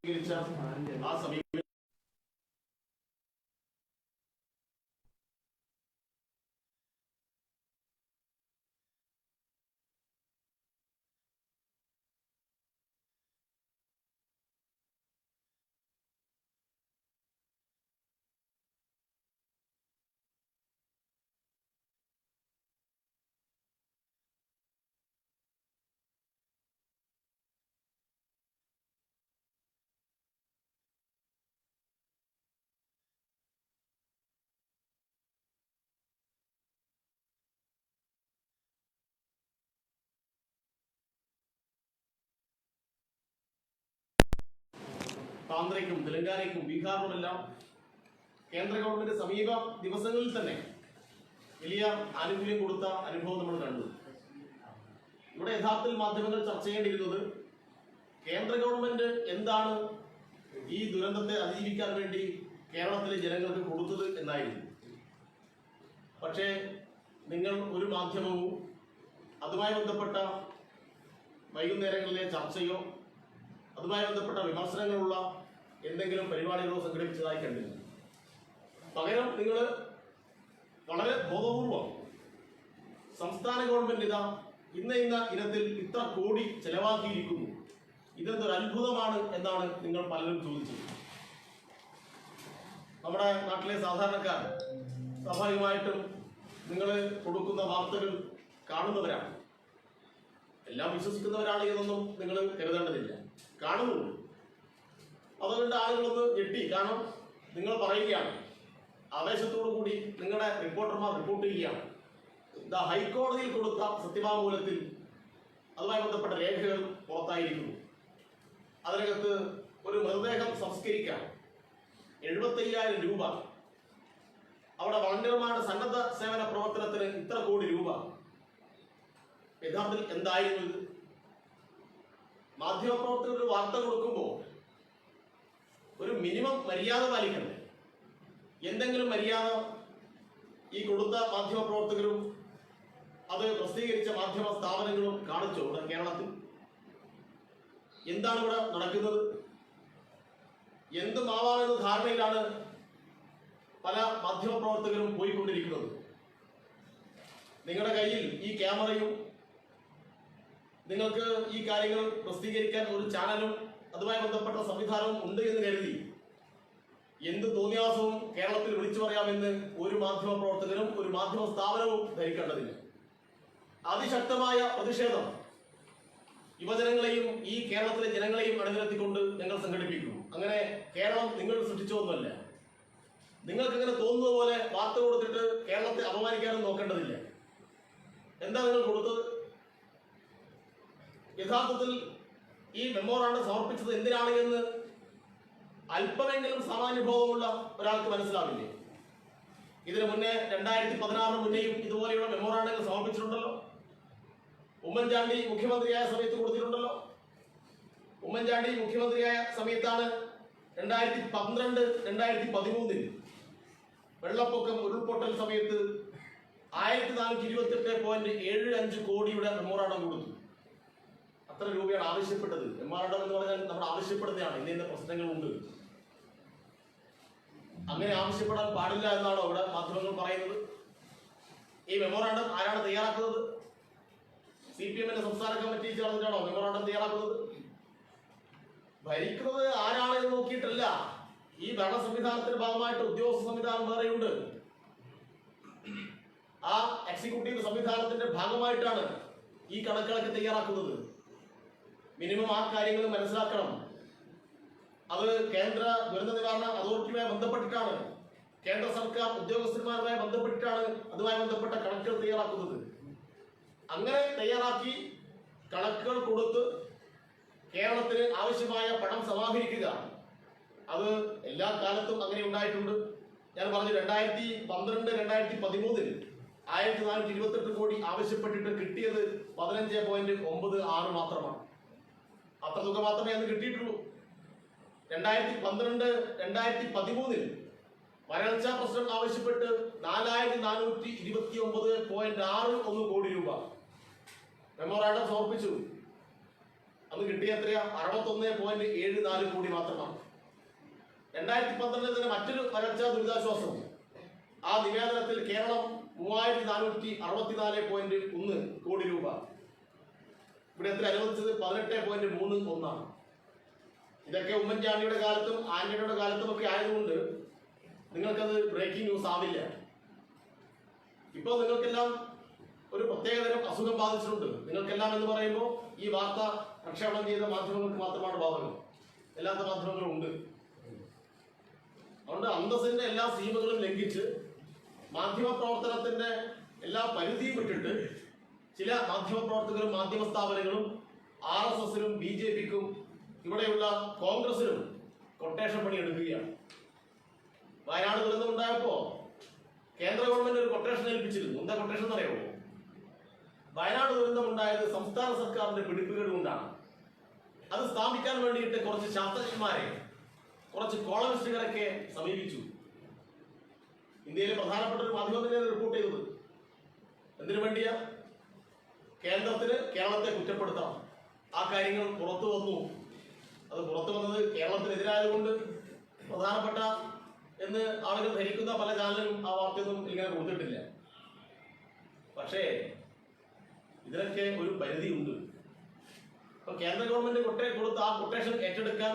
ആ സമീപനം ആന്ധ്രയ്ക്കും തെലങ്കാനയ്ക്കും ബീഹാറിനുമെല്ലാം കേന്ദ്ര ഗവൺമെന്റ് സമീപ ദിവസങ്ങളിൽ തന്നെ വലിയ ആനുകൂല്യം കൊടുത്ത അനുഭവം നമ്മൾ കണ്ടു. ഇവിടെ യഥാർത്ഥത്തിൽ മാധ്യമങ്ങൾ ചർച്ച ചെയ്യേണ്ടിയിരുന്നത് കേന്ദ്ര ഗവൺമെന്റ് എന്താണ് ഈ ദുരന്തത്തെ അതിജീവിക്കാൻ വേണ്ടി കേരളത്തിലെ ജനങ്ങൾക്ക് കൊടുത്തത് എന്നായിരുന്നു. പക്ഷേ നിങ്ങൾ ഒരു മാധ്യമവും അതുമായി ബന്ധപ്പെട്ട വൈകുന്നേരങ്ങളിലെ ചർച്ചയോ അതുമായി ബന്ധപ്പെട്ട വിമർശനങ്ങളുള്ള എന്തെങ്കിലും പരിപാടികളോ സംഘടിപ്പിച്ചതായി കണ്ടില്ല. പകരം നിങ്ങൾ വളരെ ബോധപൂർവം സംസ്ഥാന ഗവൺമെന്റ് ഇതാ ഇന്ന ഇനത്തിൽ ഇത്ര കോടി ചെലവാക്കിയിരിക്കുന്നു, ഇതെന്തൊരു അത്ഭുതമാണ് എന്നാണ് നിങ്ങൾ പലരും ചോദിച്ചത്. നമ്മുടെ നാട്ടിലെ സാധാരണക്കാർ സ്വാഭാവികമായിട്ടും നിങ്ങൾ കൊടുക്കുന്ന വാർത്തകൾ കാണുന്നവരാണ്. എല്ലാം വിശ്വസിക്കുന്നവരാണ് എന്നൊന്നും നിങ്ങൾ കരുതേണ്ടതില്ല. കാണുന്നുണ്ട്. അതുകൊണ്ട് ആളുകളൊന്ന് ഞെട്ടി. കാരണം നിങ്ങൾ പറയുകയാണ്, ആവേശത്തോടു കൂടി നിങ്ങളുടെ റിപ്പോർട്ടർമാർ റിപ്പോർട്ട് ചെയ്യുകയാണ്, ഇതാ ഹൈക്കോടതിയിൽ കൊടുത്ത സത്യവാങ്മൂലത്തിൽ അതുമായി ബന്ധപ്പെട്ട രേഖകൾ പുറത്തായിരിക്കുന്നു. അതിനകത്ത് ഒരു മൃതദേഹം സംസ്കരിക്കാൻ 75,000 രൂപ, അവിടെ വളണ്ടിയർമാരുടെ സന്നദ്ധ സേവന പ്രവർത്തനത്തിന് ഇത്ര കോടി രൂപ. യഥാർത്ഥത്തിൽ എന്തായിരുന്നു ഇത്? മാധ്യമപ്രവർത്തകർ ഒരു വാർത്ത കൊടുക്കുമ്പോൾ ഒരു മിനിമം മര്യാദ പാലിക്കണ്ടേ? എന്തെങ്കിലും മര്യാദ ഈ കൊടുത്ത മാധ്യമപ്രവർത്തകരും അത് പ്രസിദ്ധീകരിച്ച മാധ്യമ സ്ഥാപനങ്ങളും കാണിച്ചോ? ഇവിടെ കേരളത്തിൽ എന്താണ് ഇവിടെ നടക്കുന്നത്? എന്തുമാവാമെന്ന ധാരണയിലാണ് പല മാധ്യമപ്രവർത്തകരും പോയിക്കൊണ്ടിരിക്കുന്നത്. നിങ്ങളുടെ കയ്യിൽ ഈ ക്യാമറയും നിങ്ങൾക്ക് ഈ കാര്യങ്ങൾ പ്രസിദ്ധീകരിക്കാൻ ഒരു ചാനലും അതുമായി ബന്ധപ്പെട്ട സംവിധാനവും ഉണ്ട് എന്ന് കരുതി എന്ത് തോന്നിയാസവും കേരളത്തിൽ വിളിച്ചു പറയാമെന്ന് ഒരു മാധ്യമ പ്രവർത്തകരും ഒരു മാധ്യമ സ്ഥാപനവും ധരിക്കേണ്ടതില്ല. അതിശക്തമായ പ്രതിഷേധം യുവജനങ്ങളെയും ഈ കേരളത്തിലെ ജനങ്ങളെയും അണിനിരത്തിക്കൊണ്ട് ഞങ്ങൾ സംഘടിപ്പിക്കും. അങ്ങനെ കേരളം നിങ്ങൾ സൃഷ്ടിച്ചൊന്നുമല്ല. നിങ്ങൾക്ക് ഇങ്ങനെ തോന്നുന്നത് പോലെ വാർത്ത കൊടുത്തിട്ട് കേരളത്തെ അപമാനിക്കാനും നോക്കേണ്ടതില്ല. എന്താ നിങ്ങൾ കൊടുത്തത്? യഥാർത്ഥത്തിൽ ഈ മെമ്മോറാണ്ടം സമർപ്പിച്ചത് എന്തിനാണ് എന്ന് അല്പമെങ്കിലും സാമാന്യബോധമുള്ള ഒരാൾക്ക് മനസ്സിലാവില്ലേ? ഇതിനു മുന്നേ 2016 മുന്നേയും ഇതുപോലെയുള്ള മെമ്മോറാണ്ടങ്ങൾ സമർപ്പിച്ചിട്ടുണ്ടല്ലോ. ഉമ്മൻചാണ്ടി മുഖ്യമന്ത്രിയായ സമയത്ത് കൊടുത്തിട്ടുണ്ടല്ലോ. ഉമ്മൻചാണ്ടി മുഖ്യമന്ത്രിയായ സമയത്താണ് 2012, 2013 വെള്ളപ്പൊക്കം ഉരുൾപൊട്ടൽ സമയത്ത് 1428.75 കോടിയുടെ മെമ്മോറാണ്ടം കൊടുത്തു. അത്ര രൂപയാണ് ആവശ്യപ്പെട്ടത്. മെമ്മോറാണ്ടം എന്ന് പറഞ്ഞാൽ നമ്മൾ ആവശ്യപ്പെടുന്നതാണ്. ഇന്ന പ്രശ്നങ്ങളുണ്ട്, അങ്ങനെ ആവശ്യപ്പെടാൻ പാടില്ല എന്നാണോ ഇവിടെ മാധ്യമങ്ങൾ പറയുന്നത്? ഈ മെമ്മോറാണ്ടം ആരാണ് തയ്യാറാക്കുന്നത്? CPM-ന്റെ സംസ്ഥാന കമ്മിറ്റി ചേർന്നിട്ടാണോ മെമ്മോറാണ്ടം തയ്യാറാക്കുന്നത്? ഭരിക്കുന്നത് ആരാണെന്ന് നോക്കിയിട്ടല്ല. ഈ ഭരണ സംവിധാനത്തിന്റെ ഭാഗമായിട്ട് ഉദ്യോഗസ്ഥ സംവിധാനം വേറെയുണ്ട്. ആ എക്സിക്യൂട്ടീവ് സംവിധാനത്തിന്റെ ഭാഗമായിട്ടാണ് ഈ കണക്കുകളൊക്കെ തയ്യാറാക്കുന്നത്. മിനിമം ആ കാര്യങ്ങൾ മനസ്സിലാക്കണം. അത് കേന്ദ്ര ദുരന്ത നിവാരണ അതോറിറ്റിയുമായി ബന്ധപ്പെട്ടിട്ടാണ്, കേന്ദ്ര സർക്കാർ ഉദ്യോഗസ്ഥന്മാരുമായി ബന്ധപ്പെട്ടിട്ടാണ് അതുമായി ബന്ധപ്പെട്ട കണക്കുകൾ തയ്യാറാക്കുന്നത്. അങ്ങനെ തയ്യാറാക്കി കണക്കുകൾ കൊടുത്ത് കേരളത്തിന് ആവശ്യമായ പണം സമാഹരിക്കുക, അത് എല്ലാ കാലത്തും അങ്ങനെ ഉണ്ടായിട്ടുണ്ട്. ഞാൻ പറഞ്ഞു 2012, 2013 1428 കോടി ആവശ്യപ്പെട്ടിട്ട് കിട്ടിയത് 15.96 മാത്രമാണ്. അത്ര തുക മാത്രമേ അന്ന് കിട്ടിയിട്ടുള്ളൂ. 2012, 2013 വരൾച്ചാ പ്രശ്നം ആവശ്യപ്പെട്ട് 4429.61 കോടി രൂപ മെമ്മോറാണ്ടം സമർപ്പിച്ചു. അത് കിട്ടിയ എത്രയാ? 61.74 കോടി മാത്രമാണ്. 2012 തന്നെ മറ്റൊരു വരൾച്ച ദുരിതാശ്വാസം. ആ നിവേദനത്തിൽ കേരളം 3464.1 കോടി രൂപ. ഇവിടെ എത്ര അനുവദിച്ചത്? 18.31. ഇതൊക്കെ ഉമ്മൻചാണ്ടിയുടെ കാലത്തും ആന്റണിയുടെ കാലത്തും ഒക്കെ ആയതുകൊണ്ട് നിങ്ങൾക്കത് ബ്രേക്കിംഗ് ന്യൂസ് ആവില്ല. ഇപ്പോൾ നിങ്ങൾക്കെല്ലാം ഒരു പ്രത്യേകതരം അസുഖം ബാധിച്ചിട്ടുണ്ട്. നിങ്ങൾക്കെല്ലാം എന്ന് പറയുമ്പോൾ ഈ വാർത്ത പ്രക്ഷേപണം ചെയ്ത മാധ്യമങ്ങൾക്ക് മാത്രമാണ് ബാധകം, അല്ലാത്ത മാധ്യമങ്ങളും ഉണ്ട്. അതുകൊണ്ട് അന്തസ്സിന്റെ എല്ലാ സീമകളും ലംഘിച്ച് മാധ്യമ പ്രവർത്തനത്തിന്റെ എല്ലാ പരിധിയും വിട്ടിട്ട് ചില മാധ്യമ പ്രവർത്തകരും മാധ്യമ സ്ഥാപനങ്ങളും RSSനും BJPക്കും ഇവിടെയുള്ള കോൺഗ്രസിനും കൊട്ടേഷൻ പണി എടുക്കുകയാണ്. വയനാട് ദുരന്തമുണ്ടായപ്പോ കേന്ദ്ര ഗവൺമെന്റ് ഒരു കൊട്ടേഷൻ ഏൽപ്പിച്ചിരുന്നു. എന്താ കൊട്ടേഷൻ എന്നറിയാമോ? വയനാട് ദുരന്തമുണ്ടായത് സംസ്ഥാന സർക്കാരിന്റെ പിടിപ്പുകേട് കൊണ്ടാണ്. അത് സ്ഥാപിക്കാൻ വേണ്ടിയിട്ട് കുറച്ച് ശാസ്ത്രജ്ഞന്മാരെ, കുറച്ച് കോളമിസ്റ്റുകാരൊക്കെ സമീപിച്ചു. ഇന്ത്യയിലെ പ്രധാനപ്പെട്ട ഒരു മാധ്യമത്തിനെയാണ് റിപ്പോർട്ട് ചെയ്തത്. എന്തിനു വേണ്ടിയാ? കേന്ദ്രത്തിന് കേരളത്തെ കുറ്റപ്പെടുത്തണം. ആ കാര്യങ്ങൾ പുറത്തു വന്നു. അത് പുറത്തു വന്നത് കേരളത്തിനെതിരായതുകൊണ്ട് പ്രധാനപ്പെട്ട എന്ന് ആളുകൾ ധരിക്കുന്ന പല ചാനലും ആ വാർത്തയൊന്നും ഇങ്ങനെ കൊടുത്തിട്ടില്ല. പക്ഷേ ഇതിനൊക്കെ ഒരു പരിധിയുണ്ട്. ഇപ്പൊ കേന്ദ്ര ഗവൺമെന്റ് കൊടുത്ത ആ കൊട്ടേഷൻ ഏറ്റെടുക്കാൻ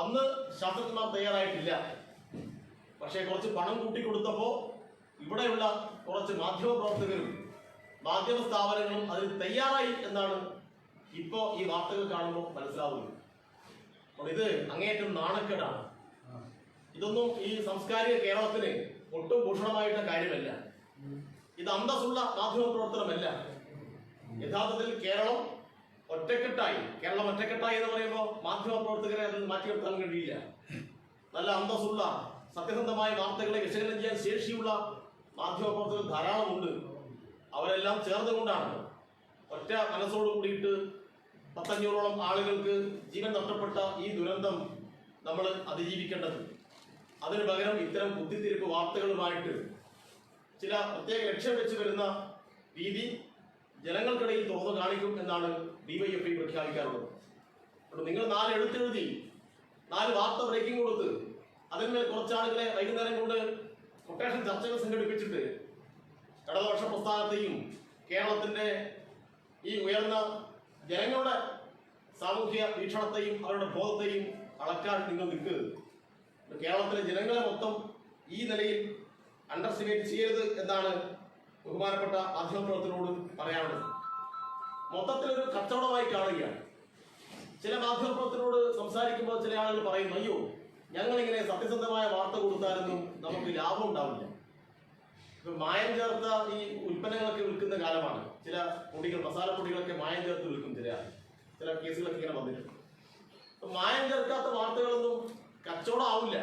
അന്ന് ശാസ്ത്രജ്ഞന്മാർ തയ്യാറായിട്ടില്ല. പക്ഷേ കുറച്ച് പണം കൂട്ടിക്കൊടുത്തപ്പോ ഇവിടെയുള്ള കുറച്ച് മാധ്യമ പ്രവർത്തകരും മാധ്യമ സ്ഥാപനങ്ങളും അതിന് തയ്യാറായി എന്നാണ് ഇപ്പോ ഈ വാർത്തകൾ കാണുമ്പോൾ മനസ്സിലാവുന്നത്. അപ്പോൾ ഇത് അങ്ങേയറ്റം നാണക്കേടാണ്. ഇതൊന്നും ഈ സാംസ്കാരിക കേരളത്തിന് ഒട്ടും ഭൂഷണമായിട്ട കാര്യമല്ല. ഇത് അന്തസ്സുള്ള മാധ്യമ പ്രവർത്തനമല്ല. യഥാർത്ഥത്തിൽ കേരളം ഒറ്റക്കെട്ടായി എന്ന് പറയുമ്പോൾ മാധ്യമ പ്രവർത്തകരെ അതിൽ മാറ്റി നിർത്താൻ കഴിയില്ല. നല്ല അന്തസ്സുള്ള സത്യസന്ധമായ വാർത്തകളെ വിശകലനം ചെയ്യാൻ ശേഷിയുള്ള മാധ്യമ പ്രവർത്തകർ ധാരാളമുണ്ട്. അവരെല്ലാം ചേർന്നുകൊണ്ടാണ് ഒറ്റ മനസ്സോട് കൂടിയിട്ട് 500ഓളം ആളുകൾക്ക് ജീവൻ നഷ്ടപ്പെട്ട ഈ ദുരന്തം നമ്മൾ അതിജീവിക്കേണ്ടത്. അതിനു പകരം ഇത്തരം കുത്തിത്തിരിപ്പ് വാർത്തകളുമായിട്ട് ചില പ്രത്യേക ലക്ഷ്യം വെച്ച് വരുന്ന രീതി ജനങ്ങൾക്കിടയിൽ തുറന്നു കാണിക്കും എന്നാണ് DYFI പ്രഖ്യാപിക്കാറുള്ളത്. അപ്പോൾ നിങ്ങൾ 4 എഴുത്തെഴുതി 4 വാർത്ത ബ്രേക്കിംഗ് കൊടുത്ത് അതിന്മേൽ കുറച്ചാളുകളെ വൈകുന്നേരം കൊണ്ട് കൊട്ടേഷൻ ചർച്ചകൾ സംഘടിപ്പിച്ചിട്ട് ഇടതുപക്ഷ പ്രസ്ഥാനത്തെയും കേരളത്തിന്റെ ഈ ഉയർന്ന ജനങ്ങളുടെ സാമൂഹ്യ വീക്ഷണത്തെയും അവരുടെ ബോധത്തെയും അളക്കാൻ നിങ്ങൾ നിൽക്കരുത്. കേരളത്തിലെ ജനങ്ങളെ മൊത്തം ഈ നിലയിൽ അണ്ടർസ്റ്റിമേറ്റ് ചെയ്യരുത് എന്നാണ് ബഹുമാനപ്പെട്ട മാധ്യമപ്രവർത്തകരോട് പറയാനുള്ളത്. മൊത്തത്തിലൊരു കച്ചവടമായി കാണുകയാണ്. ചില മാധ്യമപ്രവർത്തകരോട് സംസാരിക്കുമ്പോൾ ചില ആളുകൾ പറയുന്നു, അയ്യോ ഞങ്ങളിങ്ങനെ സത്യസന്ധമായ വാർത്ത കൊടുത്താലൊന്നും നമുക്ക് ലാഭം ഉണ്ടാവില്ല. ഇപ്പൊ മായം ചേർത്ത ഈ ഉൽപ്പന്നങ്ങളൊക്കെ വിൽക്കുന്ന കാലമാണ്. ചില പൊടികൾ, മസാല പൊടികളൊക്കെ മായം ചേർത്ത് വിൽക്കും. ചില കേസുകളൊക്കെ ഇങ്ങനെ വന്നിട്ടുണ്ട്. അപ്പൊ മായം ചേർക്കാത്ത വാർത്തകളൊന്നും കച്ചവടം ആവില്ല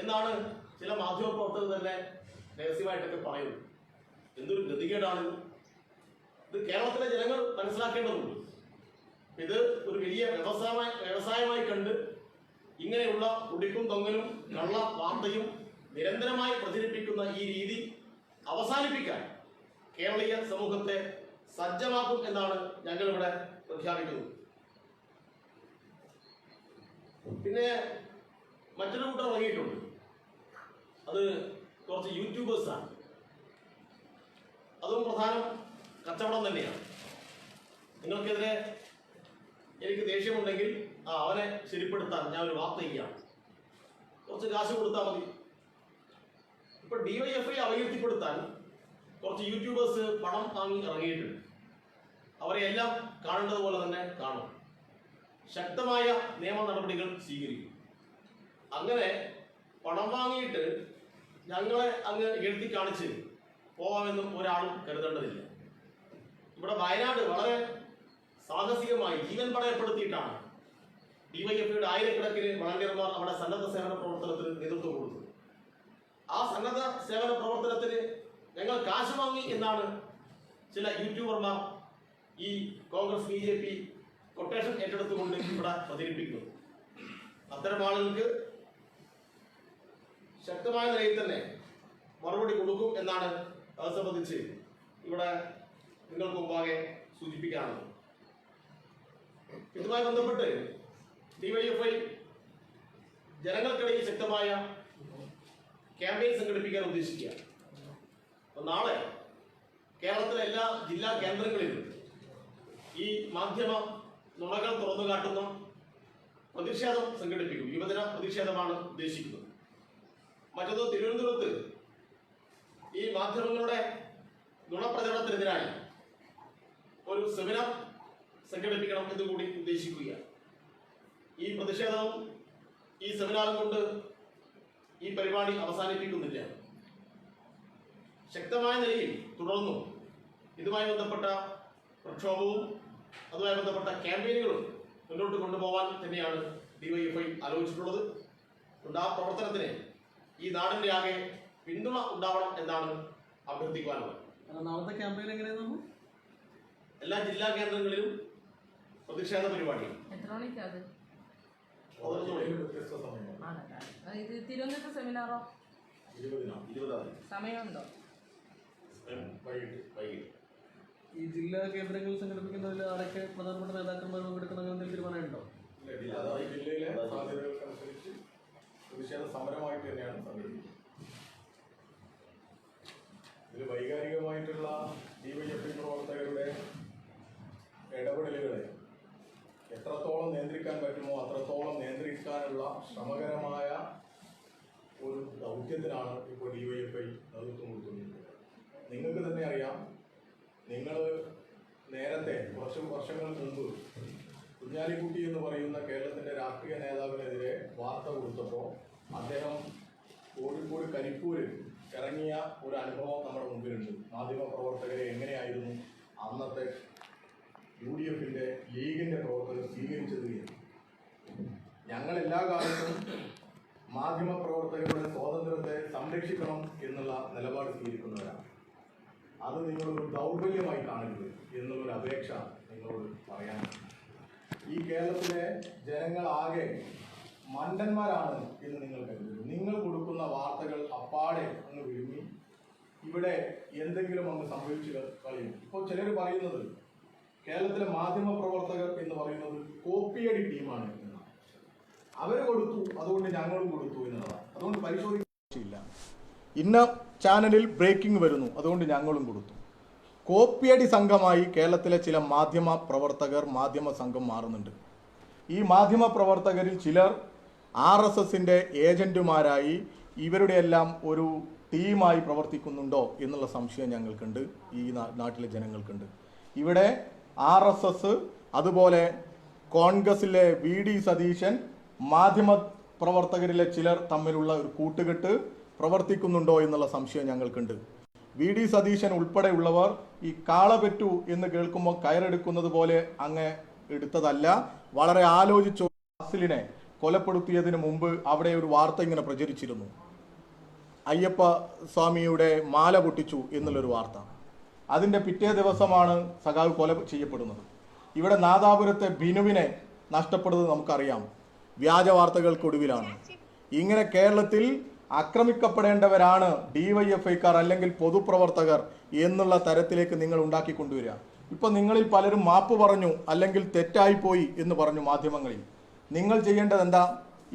എന്നാണ് ചില മാധ്യമപ്രവർത്തകർ തന്നെ രഹസ്യമായിട്ടൊക്കെ പറയുന്നത്. എന്തൊരു ഗതികേടാണ് ഇത്! കേരളത്തിലെ ജനങ്ങൾ മനസ്സിലാക്കേണ്ടതുണ്ട്. ഇത് ഒരു വലിയ വ്യവസായമായി കണ്ട് ഇങ്ങനെയുള്ള ഉടിക്കും തൊങ്ങലും കള്ള വാർത്തയും നിരന്തരമായി പ്രചരിപ്പിക്കുന്ന ഈ രീതി അവസാനിപ്പിക്കാൻ കേരളീയ സമൂഹത്തെ സജ്ജമാക്കും എന്നാണ് ഞങ്ങളിവിടെ പ്രഖ്യാപിക്കുന്നത്. പിന്നെ മറ്റൊരു കൂട്ടർ ഇറങ്ങിയിട്ടുണ്ട്. അത് കുറച്ച് യൂട്യൂബേഴ്സാണ്. അതും പ്രധാനം കച്ചവടം തന്നെയാണ്. നിങ്ങൾക്കെതിരെ എനിക്ക് ദേഷ്യമുണ്ടെങ്കിൽ അവനെ ശരിപ്പെടുത്താൻ ഞാൻ ഒരു വാർത്ത ചെയ്യാം, കുറച്ച് കാശ് കൊടുത്താൽ മതി. ഇപ്പൊ DYFI അപകീർത്തിപ്പെടുത്താൻ കുറച്ച് യൂട്യൂബേഴ്സ് പണം വാങ്ങി ഇറങ്ങിയിട്ടുണ്ട്. അവരെ എല്ലാം കാണേണ്ടതുപോലെ തന്നെ കാണും. ശക്തമായ നിയമ നടപടികൾ സ്വീകരിക്കും. അങ്ങനെ പണം വാങ്ങിയിട്ട് ഞങ്ങളെ അങ്ങ് എഴുതി കാണിച്ച് പോവാമെന്നും ഒരാളും കരുതേണ്ടതില്ല. ഇവിടെ വയനാട് വളരെ സാഹസികമായി ജീവൻ പണയപ്പെടുത്തിയിട്ടാണ് DYFIയുടെ ആയിരക്കണക്കിന് വളണ്ടിയർമാർ അവിടെ സന്നദ്ധ സേവന പ്രവർത്തനത്തിന് നേതൃത്വം കൊടുത്തത്. ആ സന്നദ്ധ സേവന പ്രവർത്തനത്തിന് ഞങ്ങൾ കാശ് വാങ്ങി എന്നാണ് ചില യൂട്യൂബർമാർ ഈ കോൺഗ്രസ് BJP കൊട്ടേഷൻ ഏറ്റെടുത്തുകൊണ്ട് ഇവിടെ പ്രചരിപ്പിക്കുന്നത്. അത്തരം ആളുകൾക്ക് ശക്തമായ നിലയിൽ തന്നെ മറുപടി കൊടുക്കും എന്നാണ് അത് സംബന്ധിച്ച് ഇവിടെ നിങ്ങൾക്ക് മുമ്പാകെ സൂചിപ്പിക്കാനുള്ളത്. ഇതുമായി ബന്ധപ്പെട്ട് ഡിവൈഎഫ്ഐ ജനങ്ങൾക്കിടയിൽ ശക്തമായ ക്യാമ്പയിൻ സംഘടിപ്പിക്കാൻ ഉദ്ദേശിക്കുക. അപ്പോൾ നാളെ കേരളത്തിലെ എല്ലാ ജില്ലാ കേന്ദ്രങ്ങളിലും ഈ മാധ്യമ നുണകൾ തുറന്നു കാട്ടുന്ന പ്രതിഷേധം സംഘടിപ്പിക്കും. യുവജന പ്രതിഷേധമാണ് ഉദ്ദേശിക്കുന്നത്. മറ്റൊന്ന്, തിരുവനന്തപുരത്ത് ഈ മാധ്യമങ്ങളുടെ നുണപ്രചരണത്തിനെതിരായി ഒരു സെമിനാർ സംഘടിപ്പിക്കണം എന്ന് കൂടി ഉദ്ദേശിക്കുകയാണ്. ഈ പ്രതിഷേധവും ഈ സെമിനാറും കൊണ്ട് ഈ പരിപാടി അവസാനിപ്പിക്കുന്നില്ല. ശക്തമായ നിലയിൽ തുടർന്നും ഇതുമായി ബന്ധപ്പെട്ട പ്രക്ഷോഭവും അതുമായി ബന്ധപ്പെട്ട ക്യാമ്പയിനുകളും മുന്നോട്ട് കൊണ്ടുപോകാൻ തന്നെയാണ് ഡിവൈഎഫ്ഐ ആലോചിച്ചിട്ടുള്ളത്. ആ പ്രവർത്തനത്തിന് ഈ നാടിന്റെ ആകെ പിന്തുണ ഉണ്ടാവണം എന്നാണ് അഭ്യർത്ഥിക്കുവാനുള്ളത്. നാളത്തെ ക്യാമ്പയിൻ എങ്ങനെയാണ്? എല്ലാ ജില്ലാ കേന്ദ്രങ്ങളിലും പ്രതിഷേധ പരിപാടികൾ. എത്ര മണിക്കാത്? ഇത് തിരുവനന്തപുരത്തെ സെമിനാറോ? 20 സമയമുണ്ടോ? വൈകിട്ട്. ഈ ജില്ലാ കേന്ദ്രങ്ങളിൽ സംഘടിപ്പിക്കുന്നതിൽ ആരൊക്കെ പ്രധാനപ്പെട്ട നേതാക്കന്മാർ പങ്കെടുക്കുന്ന എന്തെങ്കിലും തീരുമാനമുണ്ടോ? ജില്ലയിലെ സാധ്യതകൾക്കനുസരിച്ച് പ്രതിഷേധ സമരമായിട്ട് തന്നെയാണ് സംഘടിപ്പിക്കുന്നത്. ഇതിൽ വൈകാരികമായിട്ടുള്ള ഡിവൈഎഫ്ഐ പ്രവർത്തകരുടെ ഇടപെടലുകളെ എത്രത്തോളം നിയന്ത്രിക്കാൻ പറ്റുമോ അത്രത്തോളം നിയന്ത്രിക്കാനുള്ള ശ്രമകരമായ ഒരു ദൗത്യത്തിനാണ് ഇപ്പോൾ ഡിവൈഎഫ്ഐ നേതൃത്വം കൊടുത്തുകൊണ്ടിരിക്കുന്നത്. നിങ്ങൾക്ക് തന്നെ അറിയാം, നിങ്ങൾ നേരത്തെ കുറച്ച് വർഷങ്ങൾ മുമ്പ് കുഞ്ഞാലിക്കുട്ടി എന്ന് പറയുന്ന കേരളത്തിൻ്റെ രാഷ്ട്രീയ നേതാവിനെതിരെ വാർത്ത കൊടുത്തപ്പോൾ അദ്ദേഹം കോഴിക്കോട് കരിപ്പൂരിൽ ഇറങ്ങിയ ഒരു അനുഭവം നമ്മുടെ മുമ്പിലുണ്ട്. മാധ്യമപ്രവർത്തകരെ എങ്ങനെയായിരുന്നു അന്നത്തെ UDFിൻ്റെ ലീഗിൻ്റെ പ്രവർത്തകർ സ്വീകരിച്ചത്. ഞങ്ങൾ എല്ലാ കാലത്തും മാധ്യമപ്രവർത്തകരുടെ സ്വാതന്ത്ര്യത്തെ സംരക്ഷിക്കണം എന്നുള്ള നിലപാട് സ്വീകരിക്കുന്നവരാണ്. അത് നിങ്ങളൊരു ദൗർബല്യമായി കാണരുത് എന്നുള്ളൊരു അപേക്ഷ നിങ്ങളോട് പറയാനാണ്. ഈ കേരളത്തിലെ ജനങ്ങളാകെ മണ്ടന്മാരാണ് എന്ന് നിങ്ങൾ കരുതരുത്. നിങ്ങൾ കൊടുക്കുന്ന വാർത്തകൾ അപ്പാടെ അങ്ങ് വിഴുങ്ങി ഇവിടെ എന്തെങ്കിലും അങ്ങ് സംഭവിച്ചു കളയും. ഇപ്പോൾ ചിലർ പറയുന്നത് കേരളത്തിലെ മാധ്യമ പ്രവർത്തകർ എന്ന് പറയുന്നത് കോപ്പിയടി ടീമാണ് എന്നാണ്. അവർ കൊടുത്തു, അതുകൊണ്ട് ഞങ്ങളും കൊടുത്തു എന്നുള്ളതാണ്. അതുകൊണ്ട് പരിശോധിക്കില്ല. ഇന്ന ചാനലിൽ ബ്രേക്കിംഗ് വരുന്നു, അതുകൊണ്ട് ഞങ്ങളും കൊടുത്തു. കോപ്പിയടി സംഘമായി കേരളത്തിലെ ചില മാധ്യമ പ്രവർത്തകർ, മാധ്യമ സംഘം മാറുന്നുണ്ട്. ഈ മാധ്യമ പ്രവർത്തകരിൽ ചിലർ RSSന്റെ ഏജന്റുമാരായി ഇവരുടെ എല്ലാം ഒരു ടീമായി പ്രവർത്തിക്കുന്നുണ്ടോ എന്നുള്ള സംശയം ഞങ്ങൾക്കുണ്ട്, ഈ നാട്ടിലെ ജനങ്ങൾക്കുണ്ട്. ഇവിടെ RSS അതുപോലെ കോൺഗ്രസിലെ VD സതീശൻ, മാധ്യമ പ്രവർത്തകരിലെ ചിലർ തമ്മിലുള്ള ഒരു കൂട്ടുകെട്ട് പ്രവർത്തിക്കുന്നുണ്ടോ എന്നുള്ള സംശയം ഞങ്ങൾക്കുണ്ട്. VD സതീശൻ ഉൾപ്പെടെയുള്ളവർ ഈ കാളപെറ്റു എന്ന് കേൾക്കുമ്പോൾ കയറെടുക്കുന്നത് പോലെ അങ്ങ് എടുത്തതല്ല. വളരെ ആലോചിച്ചു. ഫാസിലിനെ കൊലപ്പെടുത്തിയതിന് മുമ്പ് അവിടെ ഒരു വാർത്ത ഇങ്ങനെ പ്രചരിച്ചിരുന്നു, അയ്യപ്പ സ്വാമിയുടെ മാല പൊട്ടിച്ചു എന്നുള്ളൊരു വാർത്ത. അതിൻ്റെ പിറ്റേ ദിവസമാണ് സഖാവ് കൊല ചെയ്യപ്പെടുന്നത്. ഇവിടെ നാദാപുരത്തെ ബിനുവിനെ നഷ്ടപ്പെടുന്നത് നമുക്കറിയാം, വ്യാജ വാർത്തകൾക്കൊടുവിലാണ്. ഇങ്ങനെ കേരളത്തിൽ ആക്രമിക്കപ്പെടേണ്ടവരാണ് ഡിവൈഎഫ്ഐക്കാർ അല്ലെങ്കിൽ പൊതുപ്രവർത്തകർ എന്നുള്ള തരത്തിലേക്ക് നിങ്ങൾ ഉണ്ടാക്കിക്കൊണ്ടുവരിക. ഇപ്പം നിങ്ങളിൽ പലരും മാപ്പ് പറഞ്ഞു, അല്ലെങ്കിൽ തെറ്റായിപ്പോയി എന്ന് പറഞ്ഞു മാധ്യമങ്ങളിൽ. നിങ്ങൾ ചെയ്യേണ്ടത് എന്താ?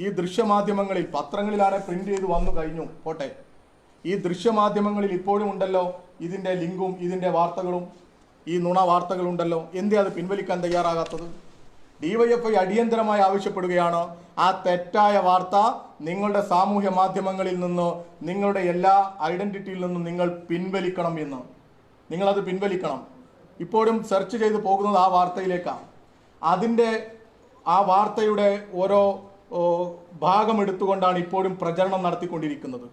ഈ ദൃശ്യമാധ്യമങ്ങളിൽ, പത്രങ്ങളിലാണ് പ്രിന്റ് ചെയ്ത് വന്നു കഴിഞ്ഞു, പോട്ടെ. ഈ ദൃശ്യമാധ്യമങ്ങളിൽ ഇപ്പോഴും ഉണ്ടല്ലോ ഇതിൻ്റെ ലിങ്കും ഇതിൻ്റെ വാർത്തകളും, ഈ നുണ വാർത്തകളുണ്ടല്ലോ. എന്തേ അത് പിൻവലിക്കാൻ തയ്യാറാകാത്തത്? ഡിവൈഎഫ്ഐ അടിയന്തരമായി ആവശ്യപ്പെടുകയാണ്, ആ തെറ്റായ വാർത്ത നിങ്ങളുടെ സാമൂഹ്യ മാധ്യമങ്ങളിൽ നിന്ന്, നിങ്ങളുടെ എല്ലാ ഐഡന്റിറ്റിയിൽ നിന്നും നിങ്ങൾ പിൻവലിക്കണം എന്ന്. നിങ്ങളത് പിൻവലിക്കണം. ഇപ്പോഴും സെർച്ച് ചെയ്ത് പോകുന്നത് ആ വാർത്തയിലേക്കാണ്. ആ വാർത്തയുടെ ഓരോ ഭാഗം എടുത്തുകൊണ്ടാണ് ഇപ്പോഴും പ്രചരണം നടത്തിക്കൊണ്ടിരിക്കുന്നത്.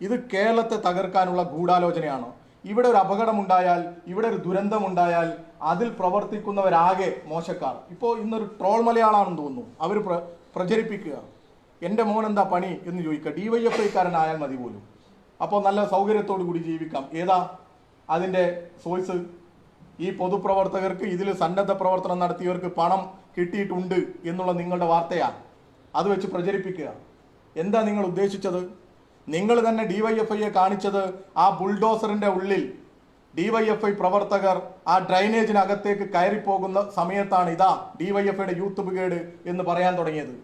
ഇത് കേരളത്തെ തകർക്കാനുള്ള ഗൂഢാലോചനയാണ്. ഇവിടെ ഒരു അപകടമുണ്ടായാൽ, ഇവിടെ ഒരു ദുരന്തമുണ്ടായാൽ അതിൽ പ്രവർത്തിക്കുന്നവരാകെ മോശക്കാർ. ഇപ്പോൾ ഇന്നൊരു ട്രോൾ മലയാളാണെന്ന് തോന്നുന്നു, അവർ പ്രചരിപ്പിക്കുക, എൻ്റെ മോൻ എന്താ പണി എന്ന് ചോദിക്കുക. ഡിവൈഎഫ്ഐക്കാരനായാൽ മതി പോലും, അപ്പോൾ നല്ല സൗകര്യത്തോടു കൂടി ജീവിക്കാം. ഏതാ അതിൻ്റെ സോഴ്സ്? ഈ പൊതുപ്രവർത്തകർക്ക്, ഇതിൽ സന്നദ്ധ പ്രവർത്തനം നടത്തിയവർക്ക് പണം കിട്ടിയിട്ടുണ്ട് എന്നുള്ള നിങ്ങളുടെ വാർത്തയാണ്. അത് വെച്ച് പ്രചരിപ്പിക്കുക. എന്താ നിങ്ങൾ ഉദ്ദേശിച്ചത്? നിങ്ങൾ തന്നെ ഡിവൈഎഫ്ഐയെ കാണിച്ചത് ആ ബുൾഡോസറിൻ്റെ ഉള്ളിൽ ഡിവൈഎഫ്ഐ പ്രവർത്തകർ ആ ഡ്രൈനേജിനകത്തേക്ക് കയറിപ്പോകുന്ന സമയത്താണ് ഇതാ ഡിവൈഎഫ്ഐയുടെ യൂത്ത് ബ്രിഗേഡ് എന്ന് പറയാൻ തുടങ്ങിയത്.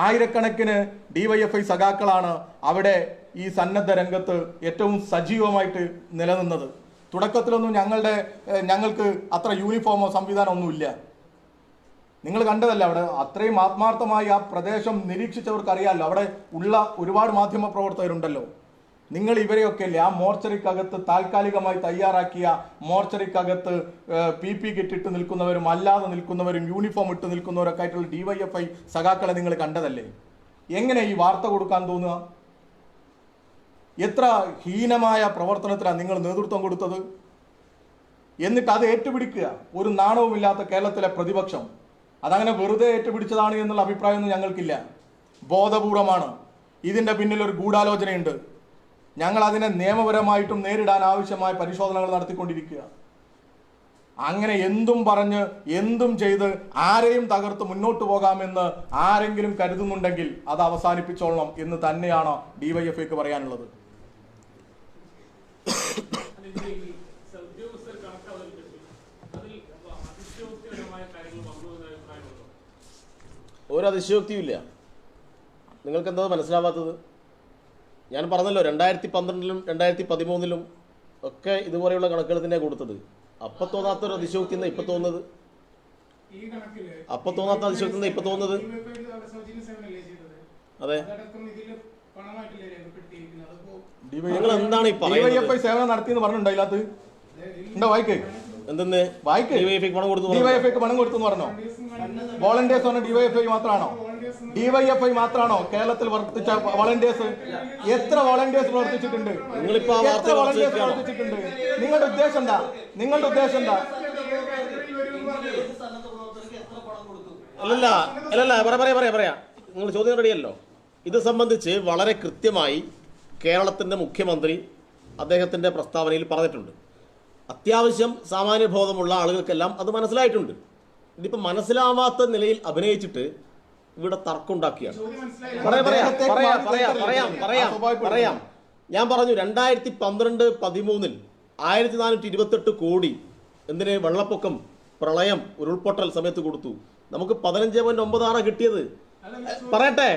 ആയിരക്കണക്കിന് ഡിവൈഎഫ്ഐ സഖാക്കളാണ് അവിടെ ഈ സന്നദ്ധ രംഗത്ത് ഏറ്റവും സജീവമായിട്ട് നിലനിന്നത്. തുടക്കത്തിലൊന്നും ഞങ്ങൾക്ക് അത്ര യൂണിഫോമോ സംവിധാനം ഒന്നുമില്ല. നിങ്ങൾ കണ്ടതല്ല, അവിടെ അത്രയും ആത്മാർത്ഥമായി ആ പ്രദേശം നിരീക്ഷിച്ചവർക്ക് അറിയാമല്ലോ. അവിടെ ഉള്ള ഒരുപാട് മാധ്യമ പ്രവർത്തകരുണ്ടല്ലോ. നിങ്ങൾ ഇവരെയൊക്കെ അല്ലേ ആ മോർച്ചറിക്കകത്ത് താൽക്കാലികമായി തയ്യാറാക്കിയ മോർച്ചറിക്കകത്ത് PP കിറ്റ് ഇട്ട് നിൽക്കുന്നവരും അല്ലാതെ നിൽക്കുന്നവരും യൂണിഫോം ഇട്ട് നിൽക്കുന്നവരൊക്കെ ആയിട്ടുള്ള ഡിവൈഎഫ്ഐ സഖാക്കളെ നിങ്ങൾ കണ്ടതല്ലേ? എങ്ങനെ ഈ വാർത്ത കൊടുക്കാൻ തോന്നുക? എത്ര ഹീനമായ പ്രവർത്തനത്തിലാണ് നിങ്ങൾ നേതൃത്വം കൊടുത്തത്? എന്നിട്ട് അത് ഏറ്റുപിടിക്കുക ഒരു നാണവുമില്ലാത്ത കേരളത്തിലെ പ്രതിപക്ഷം. അതങ്ങനെ വെറുതെ ഏറ്റുപിടിച്ചതാണ് എന്നുള്ള അഭിപ്രായമൊന്നും ഞങ്ങൾക്കില്ല. ബോധപൂർവമാണ്. ഇതിൻ്റെ പിന്നിൽ ഒരു ഗൂഢാലോചനയുണ്ട്. ഞങ്ങൾ അതിനെ നിയമപരമായിട്ടും നേരിടാൻ ആവശ്യമായ പരിശോധനകൾ നടത്തിക്കൊണ്ടിരിക്കുക. അങ്ങനെ എന്തും പറഞ്ഞ് എന്തും ചെയ്ത് ആരെയും തകർത്ത് മുന്നോട്ട് പോകാമെന്ന് ആരെങ്കിലും കരുതുന്നുണ്ടെങ്കിൽ അത് അവസാനിപ്പിച്ചോളണം എന്ന് തന്നെയാണ് ഡിവൈഎഫ്ഐക്ക് പറയാനുള്ളത്. ഒരു അതിശയോക്തിയുമില്ല. നിങ്ങൾക്ക് എന്താ മനസ്സിലാവാത്തത്? ഞാൻ പറഞ്ഞല്ലോ 2012-ലും 2013-ലും ഒക്കെ ഇതുപോലെയുള്ള കണക്കുകൾ തന്നെ കൊടുത്തത്. അപ്പം തോന്നാത്തൊരു അതിശയോക്തി എന്നാ ഇപ്പം തോന്നുന്നത്? അപ്പം തോന്നാത്ത അതിശയോക്തി എന്നാ ഇപ്പം തോന്നുന്നത്? അതെ, നിങ്ങൾ എന്താണ് ഈ പറയുന്നത്? സേവനം നടത്തിയെന്ന് പറഞ്ഞിട്ടുണ്ടോ? അതിനകത്ത് ഉണ്ടോ? വായിക്കേ എന്തെന്ന് വായിക്കേ ഡിവൈഎഫ്ഐക്ക് പണം കൊടുത്തു? ഡിവൈഎഫ്ഐക്ക് പണം കൊടുത്തു പറഞ്ഞോ? വോളണ്ടിയേഴ്സ് ആണ് ഡിവൈഎഫ്ഐ മാത്രമാണോ? ഡിവൈഎഫ്ഐ മാത്രമാണോ കേരളത്തിൽ പ്രവർത്തിച്ച വോളണ്ടിയേഴ്സ്? എത്ര വോളണ്ടിയേഴ്സ് പ്രവർത്തിച്ചിട്ടുണ്ട്? എത്ര വോളണ്ടിയേഴ്സ് പ്രവർത്തിച്ചിട്ടുണ്ട്? നിങ്ങളുടെ ഉദ്ദേശം എന്താ? നിങ്ങളുടെ ഉദ്ദേശം എന്താ? അല്ലല്ല പറയാ നിങ്ങൾ ചോദ്യം റെഡിയല്ലോ. ഇത് സംബന്ധിച്ച് വളരെ കൃത്യമായി കേരളത്തിൻ്റെ മുഖ്യമന്ത്രി അദ്ദേഹത്തിൻ്റെ പ്രസ്താവനയിൽ പറഞ്ഞിട്ടുണ്ട്. അത്യാവശ്യം സാമാന്യബോധമുള്ള ആളുകൾക്കെല്ലാം അത് മനസ്സിലായിട്ടുണ്ട്. ഇതിപ്പോൾ മനസ്സിലാവാത്ത നിലയിൽ അഭിനയിച്ചിട്ട് ഇവിടെ തർക്കമുണ്ടാക്കിയാണ്. പറയാം. ഞാൻ പറഞ്ഞു 2012-13 1428 കോടി എന്തിന്? വെള്ളപ്പൊക്കം, പ്രളയം, ഉരുൾപൊട്ടൽ സമയത്ത് കൊടുത്തു. നമുക്ക് 15.96 കിട്ടിയത്. പറയട്ടെ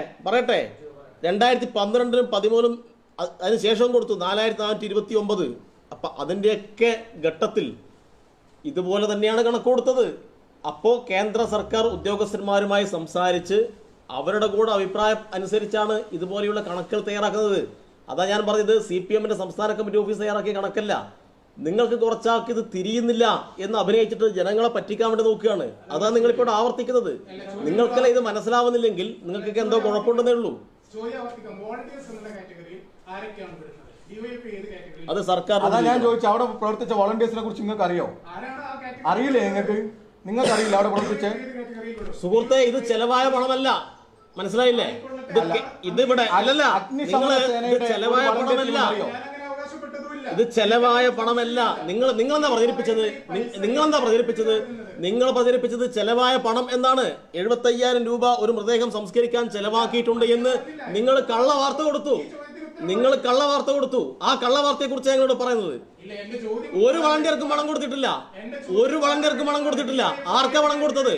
2012-ലും 13-ലും അതിന് ശേഷവും കൊടുത്തു 4429. അപ്പം അതിൻ്റെയൊക്കെ ഘട്ടത്തിൽ ഇതുപോലെ തന്നെയാണ് കണക്ക് കൊടുത്തത്. അപ്പോൾ കേന്ദ്ര സർക്കാർ ഉദ്യോഗസ്ഥന്മാരുമായി സംസാരിച്ച് അവരുടെ കൂടെ അഭിപ്രായം അനുസരിച്ചാണ് ഇതുപോലെയുള്ള കണക്കുകൾ തയ്യാറാക്കുന്നത്. അതാ ഞാൻ പറഞ്ഞത്, CPM-ന്റെ സംസ്ഥാന കമ്മിറ്റി ഓഫീസ് തയ്യാറാക്കിയ കണക്കല്ല. നിങ്ങൾക്ക് കുറച്ചാൾക്ക് ഇത് തിരിയുന്നില്ല എന്ന് അഭിനയിച്ചിട്ട് ജനങ്ങളെ പറ്റിക്കാൻ വേണ്ടി നോക്കുകയാണ്. അതാണ് നിങ്ങളിപ്പോൾ ആവർത്തിക്കുന്നത്. നിങ്ങൾക്കല്ല ഇത് മനസ്സിലാവുന്നില്ലെങ്കിൽ നിങ്ങൾക്കൊക്കെ എന്തോ കുഴപ്പമുണ്ടെന്നേ ഉള്ളൂ. അത് സർക്കാർ. അതാ ഞാൻ ചോദിച്ചു, അവിടെ പ്രവർത്തിച്ച വോളണ്ടിയേഴ്സിനെ കുറിച്ച് നിങ്ങൾക്ക് അറിയോ? അറിയില്ലേ? നിങ്ങൾക്കറിയില്ല അവിടെ പ്രവർത്തിച്ച്? സുഹൃത്തെ, ഇത് ചെലവായ പണമല്ല, മനസ്സിലായില്ലേ? ഇതിവിടെ അല്ലല്ല, ഇത് ചെലവായ പണമല്ല. ഇത് ചെലവായ പണമല്ല. നിങ്ങളെന്താ പ്രചരിപ്പിച്ചത്? നിങ്ങൾ പ്രചരിപ്പിച്ചത് ചെലവായ പണം എന്നാണ്. 75,000 രൂപ ഒരു മൃതദേഹം സംസ്കരിക്കാൻ ചെലവാക്കിയിട്ടുണ്ട് എന്ന് നിങ്ങൾ കള്ളവാർത്ത കൊടുത്തു. ആ കള്ളവാർത്തയെ കുറിച്ച് ഞങ്ങളോട് പറയുന്നത്. ഒരു വളണ്ടിയർക്കും പണം കൊടുത്തിട്ടില്ല. ആർക്കാ പണം കൊടുത്തത്?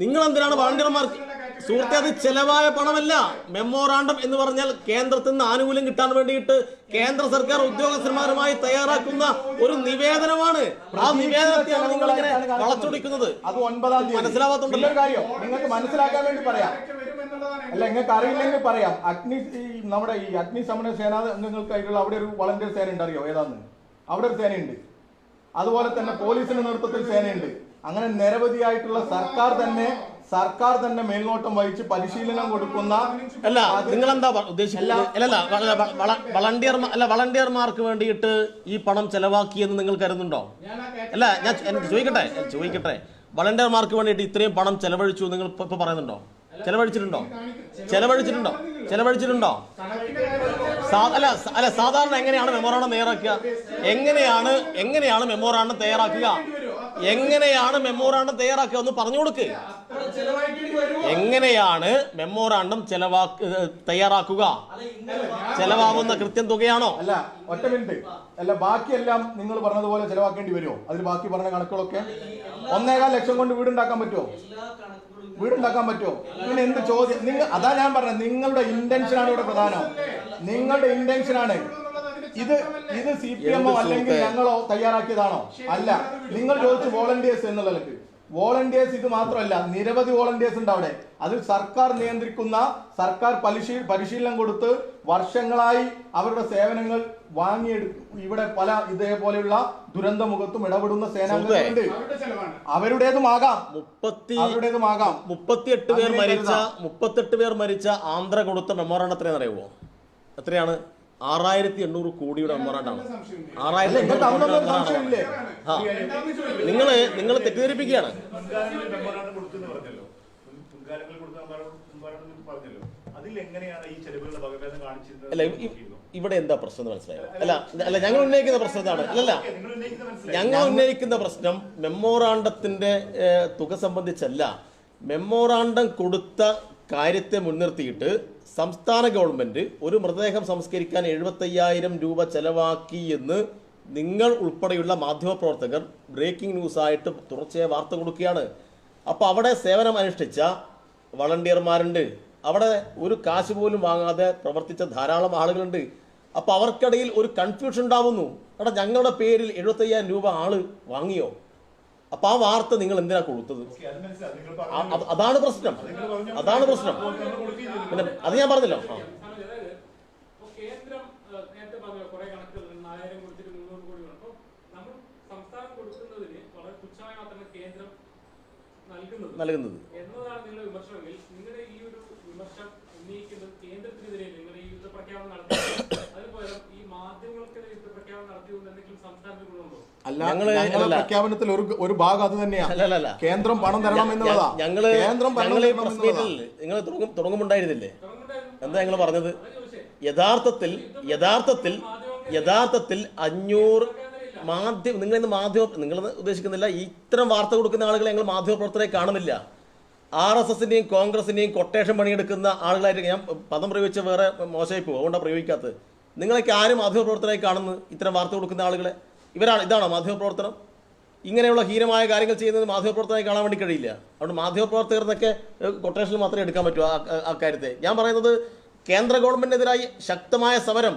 നിങ്ങൾ എന്തിനാണ് വളണ്ടിയർമാർക്ക്? സുഹൃത്തെ, അത് ചെലവായ പണമല്ല. മെമ്മോറാണ്ടം എന്ന് പറഞ്ഞാൽ കേന്ദ്രത്തിൽ നിന്ന് ആനുകൂല്യം കിട്ടാൻ വേണ്ടിയിട്ട് കേന്ദ്ര സർക്കാർ ഉദ്യോഗസ്ഥന്മാരുമായി തയ്യാറാക്കുന്ന ഒരു നിവേദനമാണ്. ആ നിവേദനത്തെയാണ് നിങ്ങൾ ഇങ്ങനെ വളച്ചൊടിക്കുന്നത്. അത് 9-ാം തീയതി മനസ്സിലാവാത്തുണ്ടല്ലോ. നിങ്ങൾക്ക് മനസ്സിലാക്കാൻ വേണ്ടി പറയാം. അല്ല, നിങ്ങൾക്ക് അറിയില്ലെങ്കിൽ പറയാം. നമ്മുടെ ഈ അഗ്നിശമന സേന അംഗങ്ങൾക്കായിട്ടുള്ള അവിടെ ഒരു വളണ്ടിയർ സേന ഉണ്ട്, അറിയോ ഏതാന്ന്? അവിടെ ഒരു സേനയുണ്ട്. അതുപോലെ തന്നെ പോലീസിന്റെ നേതൃത്വത്തിൽ സേനയുണ്ട്. അങ്ങനെ നിരവധിയായിട്ടുള്ള സർക്കാർ തന്നെ മേൽനോട്ടം വഹിച്ച് പരിശീലനം കൊടുക്കുന്ന. അല്ല, നിങ്ങളെന്താ ഉദ്ദേശിക്കുന്നത്? വളണ്ടിയർമാർക്ക് വേണ്ടിയിട്ട് ഈ പണം ചെലവാക്കിയെന്ന് നിങ്ങൾ കരുതുന്നുണ്ടോ? അല്ല, ഞാൻ ചോദിക്കട്ടെ, വളണ്ടിയർമാർക്ക് വേണ്ടിയിട്ട് ഇത്രയും പണം ചെലവഴിച്ചു നിങ്ങൾ ഇപ്പൊ പറയുന്നുണ്ടോ? ചെലവഴിച്ചിട്ടുണ്ടോ? അല്ല, സാധാരണ എങ്ങനെയാണ് മെമ്മോറാണ്ടം തയ്യാറാക്കുക? എങ്ങനെയാണ് മെമ്മോറാണ്ടം തയ്യാറാക്കുക? എങ്ങനെയാണ് മെമ്മോറാണ്ടം തയ്യാറാക്കുക ഒന്ന് പറഞ്ഞു കൊടുക്ക്. എങ്ങനെയാണ് മെമ്മോറാണ്ടം തയ്യാറാക്കുക? ചെലവാകുന്ന കൃത്യം തുകയാണോ? അല്ല, ഒറ്റ മിനിറ്റ്. അല്ല, ബാക്കിയെല്ലാം നിങ്ങൾ പറഞ്ഞതുപോലെ ചെലവാക്കേണ്ടി വരുമോ? അതിൽ ബാക്കി പറഞ്ഞ കണക്കുകളൊക്കെ 1.25 ലക്ഷം കൊണ്ട് വീടുണ്ടാക്കാൻ പറ്റുമോ? വീടുണ്ടാക്കാൻ പറ്റുമോ? ഇങ്ങനെ എന്ത് ചോദ്യം? അതാ ഞാൻ പറഞ്ഞത്, നിങ്ങളുടെ ഇന്റൻഷനാണ് ഇവിടെ പ്രധാനം. നിങ്ങളുടെ ഇന്റൻഷനാണ് ഇത്. CPM അല്ലെങ്കിൽ ഞങ്ങളോ തയ്യാറാക്കിയതാണോ? അല്ല. നിങ്ങൾ ചോദിച്ചു വോളണ്ടിയേഴ്സ് എന്നുള്ളത്. വോളണ്ടിയേഴ്സ് ഇത് മാത്രമല്ല, നിരവധി വോളണ്ടിയേഴ്സ് ഉണ്ട് അവിടെ. അതിൽ സർക്കാർ നിയന്ത്രിക്കുന്ന, സർക്കാർ പരിശീലനം കൊടുത്ത് വർഷങ്ങളായി അവരുടെ സേവനങ്ങൾ വാങ്ങിയെടുക്കും. ഇവിടെ പല ഇതേപോലെയുള്ള ദുരന്തമുഖത്തും ഇടപെടുന്ന സേനാംഗങ്ങളുണ്ട്. അവരുടേതുമാകാം. 38 പേർ മരിച്ച ആന്ധ്ര കൊടുത്ത മെമ്മോറാണ്ടം എത്രയാണെന്ന് അറിയുമോ? എത്രയാണ്? 6800 കോടിയുടെ മെമ്മോറാണ്ടമാണ്. 6800 നിങ്ങൾ തെറ്റിദ്ധരിപ്പിക്കുകയാണ്. അല്ല, ഇവിടെ എന്താ പ്രശ്നം എന്ന് മനസ്സിലായോ? അല്ല ഞങ്ങൾ ഉന്നയിക്കുന്ന പ്രശ്നം ഇതാണ്. ഞങ്ങൾ ഉന്നയിക്കുന്ന പ്രശ്നം മെമ്മോറാണ്ടത്തിന്റെ തുക സംബന്ധിച്ചല്ല. മെമ്മോറാണ്ടം കൊടുത്ത കാര്യത്തെ മുൻനിർത്തിയിട്ട് സംസ്ഥാന ഗവൺമെന്റ് ഒരു മൃതദേഹം സംസ്കരിക്കാൻ 75,000 രൂപ ചെലവാക്കി എന്ന് നിങ്ങൾ ഉൾപ്പെടെയുള്ള മാധ്യമപ്രവർത്തകർ ബ്രേക്കിംഗ് ന്യൂസായിട്ട് തുടർച്ചയായി വാർത്ത കൊടുക്കുകയാണ്. അപ്പോൾ അവിടെ സേവനം അനുഷ്ഠിച്ച വളണ്ടിയർമാരുണ്ട്. അവിടെ ഒരു കാശ് പോലും വാങ്ങാതെ പ്രവർത്തിച്ച ധാരാളം ആളുകളുണ്ട്. അപ്പോൾ അവർക്കിടയിൽ ഒരു കൺഫ്യൂഷൻ ഉണ്ടാവുന്നു. എടാ, ഞങ്ങളുടെ പേരിൽ 75,000 രൂപ ആള് വാങ്ങിയോ? അപ്പൊ ആ വാർത്ത നിങ്ങൾ എന്തിനാ കൊടുത്തത്? അതാണ് പ്രശ്നം. പിന്നെ അത് ഞാൻ പറഞ്ഞല്ലോ. നൽകുന്നത് എന്നതാണ് നിങ്ങളുടെ വിമർശനമെങ്കിൽ നിങ്ങളുടെ ഈ ഒരു വിമർശനം ഉന്നയിക്കുന്നത് കേന്ദ്രത്തിനെതിരെ നിങ്ങൾ ഈ യുദ്ധപ്രഖ്യാപനം നടത്തുന്നത് അതുപോലെ ഈ മാധ്യമങ്ങൾക്കെതിരെ യുദ്ധപ്രഖ്യാപനം നടത്തിയതുകൊണ്ട് എന്തെങ്കിലും സംസ്ഥാനത്തിൽ ഗുണമുണ്ടോ? ഞങ്ങളുടെ പ്രഖ്യാപനത്തിൽ ഒരു ഭാഗം അത് തന്നെയാണ്. കേന്ദ്രം പണം തരണം എന്നുള്ളതാ. നിങ്ങൾ തുടങ്ങുമുണ്ടായിരുന്നില്ലേ? എന്താ ഞങ്ങൾ പറഞ്ഞത്? യഥാർത്ഥത്തിൽ 500 നിങ്ങൾ ഉദ്ദേശിക്കുന്നില്ല. ഇത്തരം വാർത്ത കൊടുക്കുന്ന ആളുകളെ ഞങ്ങൾ മാധ്യമപ്രവർത്തകരെ കാണുന്നില്ല. RSSന്റെയും കോൺഗ്രസിന്റെയും കൊട്ടേഷൻ പണിയെടുക്കുന്ന ആളുകളായിട്ട് ഞാൻ പദം പ്രയോഗിച്ച വേറെ മോശമായി പോകും. അതുകൊണ്ടാണ് പ്രയോഗിക്കാത്തത്. നിങ്ങളൊക്കെ ആരും മാധ്യമപ്രവർത്തകരായി കാണുന്നു ഇത്തരം വാർത്ത കൊടുക്കുന്ന ആളുകളെ? ഇതാണോ മാധ്യമപ്രവർത്തനം? ഇങ്ങനെയുള്ള ഹീനമായ കാര്യങ്ങൾ ചെയ്യുന്നത് മാധ്യമപ്രവർത്തകരായി കാണാൻ വേണ്ടി കഴിയില്ല. അതുകൊണ്ട് മാധ്യമപ്രവർത്തകർ എന്നൊക്കെ കൊട്ടേഷനിൽ മാത്രമേ എടുക്കാൻ പറ്റൂ ആ കാര്യത്തെ. ഞാൻ പറയുന്നത്, കേന്ദ്ര ഗവൺമെന്റിനെതിരായി ശക്തമായ സമരം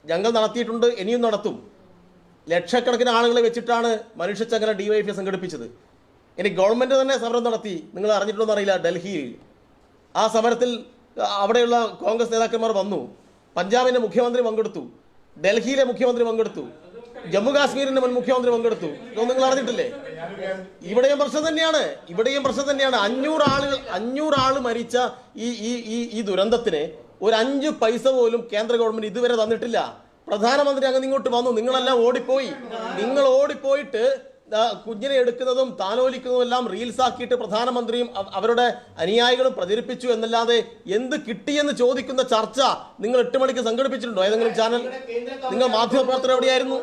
ഞങ്ങൾ നടത്തിയിട്ടുണ്ട്, ഇനിയും നടത്തും. ലക്ഷക്കണക്കിന് ആളുകളെ വെച്ചിട്ടാണ് മനുഷ്യച്ചങ്ങല DYFI സംഘടിപ്പിച്ചത്. ഇനി ഗവൺമെന്റ് തന്നെ സമരം നടത്തി. നിങ്ങൾ അറിഞ്ഞിട്ടുണ്ടോ എന്നറിയില്ല. ഡൽഹിയിൽ ആ സമരത്തിൽ അവിടെയുള്ള കോൺഗ്രസ് നേതാക്കന്മാർ വന്നു. പഞ്ചാബിന്റെ മുഖ്യമന്ത്രി പങ്കെടുത്തു, ഡൽഹിയിലെ മുഖ്യമന്ത്രി പങ്കെടുത്തു, ജമ്മു കാശ്മീരിന്റെ മുൻ മുഖ്യമന്ത്രി പങ്കെടുത്തു. ഇതൊന്നും നിങ്ങൾ അറിഞ്ഞിട്ടില്ലേ? ഇവിടെയും പ്രശ്നം തന്നെയാണ്. 500 ആള് മരിച്ച ഈ ദുരന്തത്തിന് ഒരു 5 പൈസ പോലും കേന്ദ്ര ഗവൺമെന്റ് ഇതുവരെ തന്നിട്ടില്ല. പ്രധാനമന്ത്രി അങ്ങ് ഇങ്ങോട്ട് വന്നു, നിങ്ങളെല്ലാം ഓടിപ്പോയി. നിങ്ങൾ ഓടിപ്പോയിട്ട് കുഞ്ഞിനെ എടുക്കുന്നതും താലോലിക്കുന്നതും എല്ലാം റീൽസ് ആക്കിയിട്ട് പ്രധാനമന്ത്രിയും അവരുടെ അനുയായികളും പ്രചരിപ്പിച്ചു എന്നല്ലാതെ എന്ത് കിട്ടിയെന്ന് ചോദിക്കുന്ന ചർച്ച നിങ്ങൾ 8 മണിക്ക് സംഘടിപ്പിച്ചിട്ടുണ്ടോ ഏതെങ്കിലും ചാനൽ? നിങ്ങൾ മാധ്യമപ്രവർത്തകർ എവിടെയായിരുന്നു?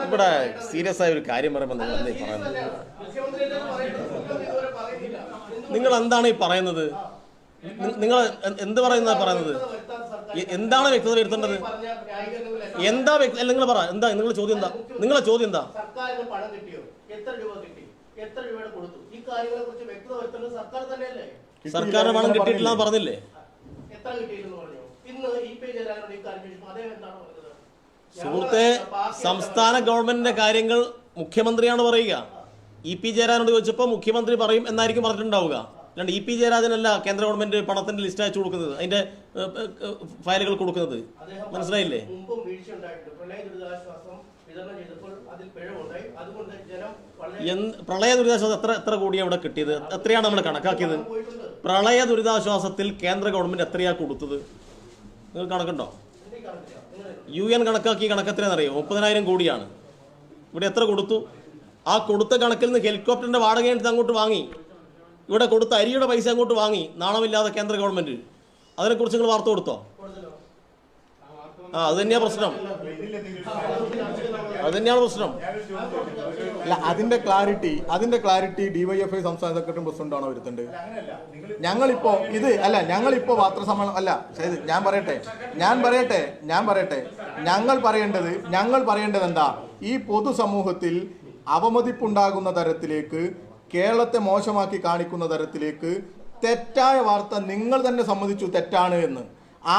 ഇവിടെ സീരിയസ് ആയ ഒരു കാര്യം പറയുമ്പോൾ നിങ്ങൾ എന്താണ് ഈ പറയുന്നത്? നിങ്ങൾ എന്ത് പറയുന്നത്? എന്താണ് വ്യക്തത വരുത്തേണ്ടത്? എന്താ നിങ്ങൾ പറ. എന്താ നിങ്ങളുടെ ചോദ്യം? നിങ്ങളുടെ ചോദ്യം എന്താ? സർക്കാരിന് പണം കിട്ടിയിട്ടില്ല പറഞ്ഞില്ലേ? സുഹൃത്തെ, സംസ്ഥാന ഗവൺമെന്റിന്റെ കാര്യങ്ങൾ മുഖ്യമന്ത്രിയാണ് പറയുക. EP ജയരാജനോട് ചോദിച്ചപ്പോൾ മുഖ്യമന്ത്രി പറയും എന്നായിരിക്കും പറഞ്ഞിട്ടുണ്ടാവുക. അല്ലാണ്ട് EP ജയരാജനല്ല കേന്ദ്ര ഗവൺമെന്റ് പണത്തിന്റെ ലിസ്റ്റ് അയച്ചു കൊടുക്കുന്നത്, അതിന്റെ ഫയലുകൾ കൊടുക്കുന്നത്. മനസ്സിലായില്ലേ? പ്രളയ ദുരിതാശ്വാസം എത്ര കോടിയാണ് ഇവിടെ കിട്ടിയത്? എത്രയാണ് നമ്മൾ കണക്കാക്കിയത്? പ്രളയ ദുരിതാശ്വാസത്തിൽ കേന്ദ്ര ഗവൺമെന്റ് എത്രയാ കൊടുത്തത്? നിങ്ങൾ കണക്കുണ്ടോ? UN കണക്കാക്കി കണക്കെത്രയാണെന്നറിയോ? 30,000 കോടിയാണ്. ഇവിടെ എത്ര കൊടുത്തു? ആ കൊടുത്ത കണക്കിൽ നിന്ന് ഹെലികോപ്റ്ററിന്റെ വാടക എടുത്ത് അങ്ങോട്ട് വാങ്ങി. ഇവിടെ കൊടുത്ത അരിയുടെ പൈസ അങ്ങോട്ട് വാങ്ങി നാണമില്ലാതെ കേന്ദ്ര ഗവൺമെന്റ്. അതിനെക്കുറിച്ച് നിങ്ങൾ വാർത്ത കൊടുത്തോ? അത് തന്നെയാ പ്രശ്നം. അത് തന്നെയാണ് പ്രശ്നം. അല്ല, അതിന്റെ ക്ലാരിറ്റി ഡിവൈഎഫ്ഐ സംസ്ഥാന സെക്രട്ടറി പ്രസിഡന്റാണോ വരുത്തേണ്ടത്? ഞങ്ങളിപ്പോ പത്രസമ്മേളനം അല്ല, ഞാൻ പറയട്ടെ ഞങ്ങൾ പറയേണ്ടത് എന്താ, ഈ പൊതുസമൂഹത്തിൽ അവമതിപ്പുണ്ടാകുന്ന തരത്തിലേക്ക്, കേരളത്തെ മോശമാക്കി കാണിക്കുന്ന തരത്തിലേക്ക് തെറ്റായ വാർത്ത നിങ്ങൾ തന്നെ സമ്മതിച്ചു തെറ്റാണ് എന്ന്.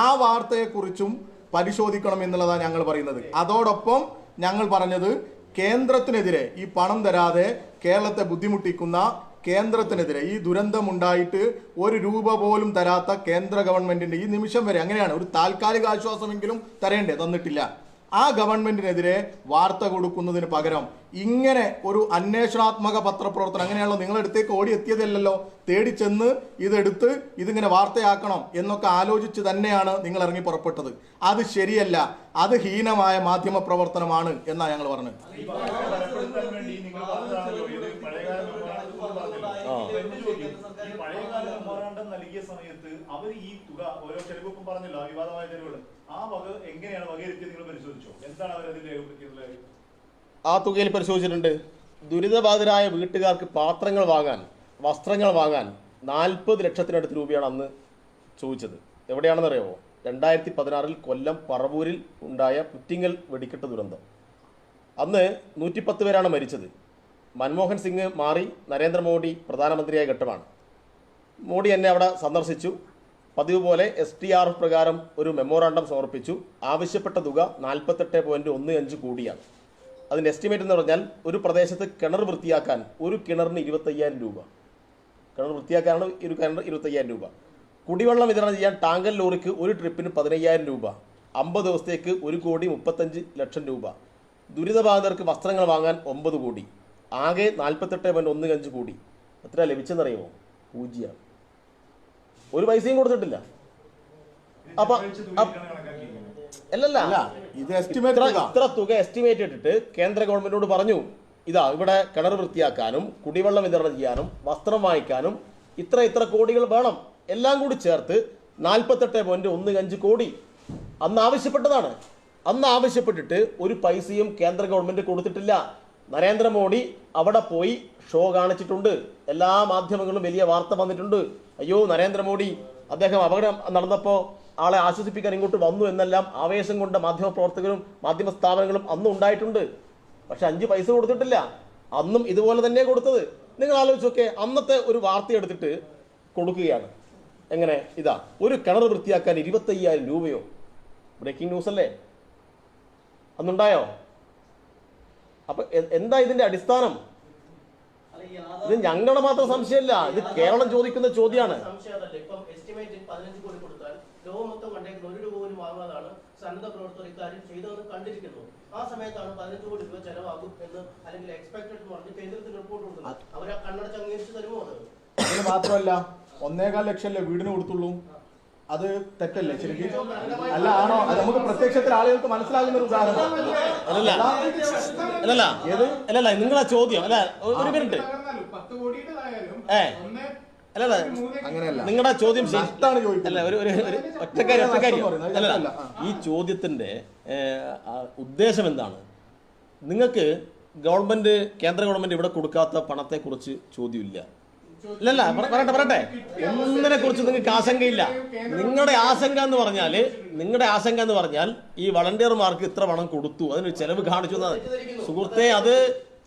ആ വാർത്തയെക്കുറിച്ചും പരിശോധിക്കണം എന്നുള്ളതാണ് ഞങ്ങൾ പറയുന്നത്. അതോടൊപ്പം ഞങ്ങൾ പറഞ്ഞത്, കേന്ദ്രത്തിനെതിരെ, ഈ പണം തരാതെ കേരളത്തെ ബുദ്ധിമുട്ടിക്കുന്ന കേന്ദ്രത്തിനെതിരെ, ഈ ദുരന്തമുണ്ടായിട്ട് ഒരു രൂപ പോലും തരാത്ത കേന്ദ്ര ഗവൺമെന്റിന്റെ ഈ നിമിഷം വരെ, അങ്ങനെയാണ്, ഒരു താൽക്കാലിക ആശ്വാസമെങ്കിലും തരേണ്ടേ, തന്നിട്ടില്ല. ആ ഗവൺമെന്റിനെതിരെ വാർത്ത കൊടുക്കുന്നതിന് പകരം ഇങ്ങനെ ഒരു അന്വേഷണാത്മക പത്രപ്രവർത്തനം, അങ്ങനെയാണല്ലോ നിങ്ങളടുത്തേക്ക് ഓടി എത്തിയതല്ലല്ലോ, തേടി ചെന്ന് ഇതെടുത്ത് ഇതിങ്ങനെ വാർത്തയാക്കണം എന്നൊക്കെ ആലോചിച്ച് തന്നെയാണ് നിങ്ങൾ ഇറങ്ങി പുറപ്പെട്ടത്. അത് ശരിയല്ല, അത് ഹീനമായ മാധ്യമ പ്രവർത്തനമാണ് എന്നാണ് ഞങ്ങൾ പറഞ്ഞത്. നൽകിയ സമയത്ത് അവർ ഈ തുക ഓരോ ചെലവും പറഞ്ഞല്ലോ, വിവാദമായ ചെലവുകൾ, ആ വക എങ്ങനെയാണ് വകയിരുത്തിയത് നിങ്ങൾ പരിശോധിച്ചോ? എന്താണ് അവരതിൽ രേഖപ്പെടുത്തിയിട്ടുള്ളത്? ആ തുകയിൽ പരിശോധിച്ചിട്ടുണ്ട്. ദുരിതബാധിതരായ വീട്ടുകാർക്ക് പാത്രങ്ങൾ വാങ്ങാൻ, വസ്ത്രങ്ങൾ വാങ്ങാൻ 40 ലക്ഷത്തിനടുത്ത് രൂപയാണ് അന്ന് ചോദിച്ചത്. എവിടെയാണെന്നറിയാമോ? 2016 കൊല്ലം പറവൂരിൽ ഉണ്ടായ പുറ്റിങ്ങൽ വെടിക്കെട്ട് ദുരന്തം. അന്ന് 110 പേരാണ് മരിച്ചത്. മൻമോഹൻ സിംഗ് മാറി നരേന്ദ്രമോദി പ്രധാനമന്ത്രിയായ ഘട്ടമാണ്. മോഡി എന്നെ അവിടെ സന്ദർശിച്ചു. പതിവ് പോലെ STRF പ്രകാരം ഒരു മെമ്മോറാണ്ടം സമർപ്പിച്ചു. ആവശ്യപ്പെട്ട തുക 48.15 കോടിയാണ്. അതിൻ്റെ എസ്റ്റിമേറ്റ് എന്ന് പറഞ്ഞാൽ, ഒരു പ്രദേശത്ത് കിണർ വൃത്തിയാക്കാൻ ഒരു കിണറിന് 25,000 രൂപ. കിണർ വൃത്തിയാക്കാനാണ് ഒരു കിണർ 25,000 രൂപ. കുടിവെള്ളം വിതരണം ചെയ്യാൻ ടാങ്കർ ലോറിക്ക് ഒരു ട്രിപ്പിന് 15,000 രൂപ. 50 ദിവസത്തേക്ക് 1,35,00,000 രൂപ. ദുരിതബാധിതർക്ക് വസ്ത്രങ്ങൾ വാങ്ങാൻ 9 കോടി. ആകെ 48.15 കോടി. എത്ര ലഭിച്ചെന്നറിയുമോ? 0. ഒരു പൈസയും കൊടുത്തിട്ടില്ല. അപ്പൊ അല്ലല്ല, ഇത്ര തുക എസ്റ്റിമേറ്റ് ഇട്ടിട്ട് കേന്ദ്ര ഗവൺമെന്റിനോട് പറഞ്ഞു, ഇതാ ഇവിടെ കിണർ വൃത്തിയാക്കാനും കുടിവെള്ളം വിതരണം ചെയ്യാനും വസ്ത്രം വാങ്ങിക്കാനും ഇത്ര കോടികൾ വേണം, എല്ലാം കൂടി ചേർത്ത് 48.15 കോടി അന്ന് ആവശ്യപ്പെട്ടതാണ്. അന്ന് ആവശ്യപ്പെട്ടിട്ട് ഒരു പൈസയും കേന്ദ്ര ഗവൺമെന്റ് കൊടുത്തിട്ടില്ല. നരേന്ദ്രമോദി അവിടെ പോയി ഷോ കാണിച്ചിട്ടുണ്ട്. എല്ലാ മാധ്യമങ്ങളും വലിയ വാർത്ത വന്നിട്ടുണ്ട്. അയ്യോ, നരേന്ദ്രമോദി അദ്ദേഹം അപകടം നടന്നപ്പോൾ ആളെ ആശ്വസിപ്പിക്കാൻ ഇങ്ങോട്ട് വന്നു എന്നെല്ലാം ആവേശം കൊണ്ട് മാധ്യമ പ്രവർത്തകരും മാധ്യമ സ്ഥാപനങ്ങളും അന്നും ഉണ്ടായിട്ടുണ്ട്. പക്ഷെ 5 പൈസ കൊടുത്തിട്ടില്ല. അന്നും ഇതുപോലെ തന്നെ കൊടുത്തത്. നിങ്ങൾ ആലോചിച്ചൊക്കെ, അന്നത്തെ ഒരു വാർത്ത എടുത്തിട്ട് കൊടുക്കുകയാണ്. എങ്ങനെ? ഇതാ, ഒരു കിണർ വൃത്തിയാക്കാൻ 25,000 രൂപയോ? ബ്രേക്കിംഗ് ന്യൂസ് അല്ലേ? അന്നുണ്ടായോ? അപ്പൊ എന്താ ഇതിന്റെ അടിസ്ഥാനം? ഇത് ഞങ്ങളുടെ മാത്രം സംശയമല്ല, ഇത് കേരളം ചോദിക്കുന്ന ചോദ്യമാണ്. സന്നദ്ധ പ്രവർത്തകർ ഇക്കാര്യം ചെയ്തതെന്ന് കണ്ടിരിക്കുന്നു. ആ സമയത്താണ് 15 കോടി രൂപ ചെലവാകും എന്ന്, അല്ലെങ്കിൽ എക്സ്പെക്ടഡ് എന്ന് പറഞ്ഞ് കേന്ദ്രത്തിന് റിപ്പോർട്ട് കൊടുക്കുന്നത്. അവർ ആ കണ്ണടച്ച് അംഗീകരിച്ച് തരുമോ? അതിന് മാത്രമല്ല, 1.25 ലക്ഷം വീടിന് കൊടുത്തുള്ളൂ. അത് തെറ്റല്ലേ ശരിക്കും? അല്ല, ആണോ? അത് നമുക്ക് പ്രത്യക്ഷത്തിൽ ആളുകൾക്ക് മനസ്സിലാകുന്ന ഒരു ഉദാഹരണം. അല്ലല്ല, നിങ്ങളെ ചോദ്യം അല്ല, ഒരു മിനിറ്റ്. അങ്ങനെയല്ല, നിങ്ങളുടെ ചോദ്യം ശരിയാണ് ചോദിക്കുന്നത്. അല്ല, ഒരു ഒറ്റക്കാര്യം അല്ല. ഈ ചോദ്യത്തിന്റെ ഉദ്ദേശം എന്താണ്? നിങ്ങൾക്ക് കേന്ദ്ര ഗവൺമെന്റ് ഇവിടെ കൊടുക്കാത്ത പണത്തെ കുറിച്ച് ചോദ്യമില്ല. ഇല്ലല്ല, പറയട്ടെ. ഒന്നിനെ കുറിച്ച് നിങ്ങൾക്ക് ആശങ്കയില്ല. നിങ്ങളുടെ ആശങ്ക എന്ന് പറഞ്ഞാൽ ഈ വളണ്ടിയർമാർക്ക് ഇത്ര പണം കൊടുത്തു, അതിനൊരു ചെലവ് കാണിച്ചു എന്നാണ്. സുഹൃത്തെ, അത്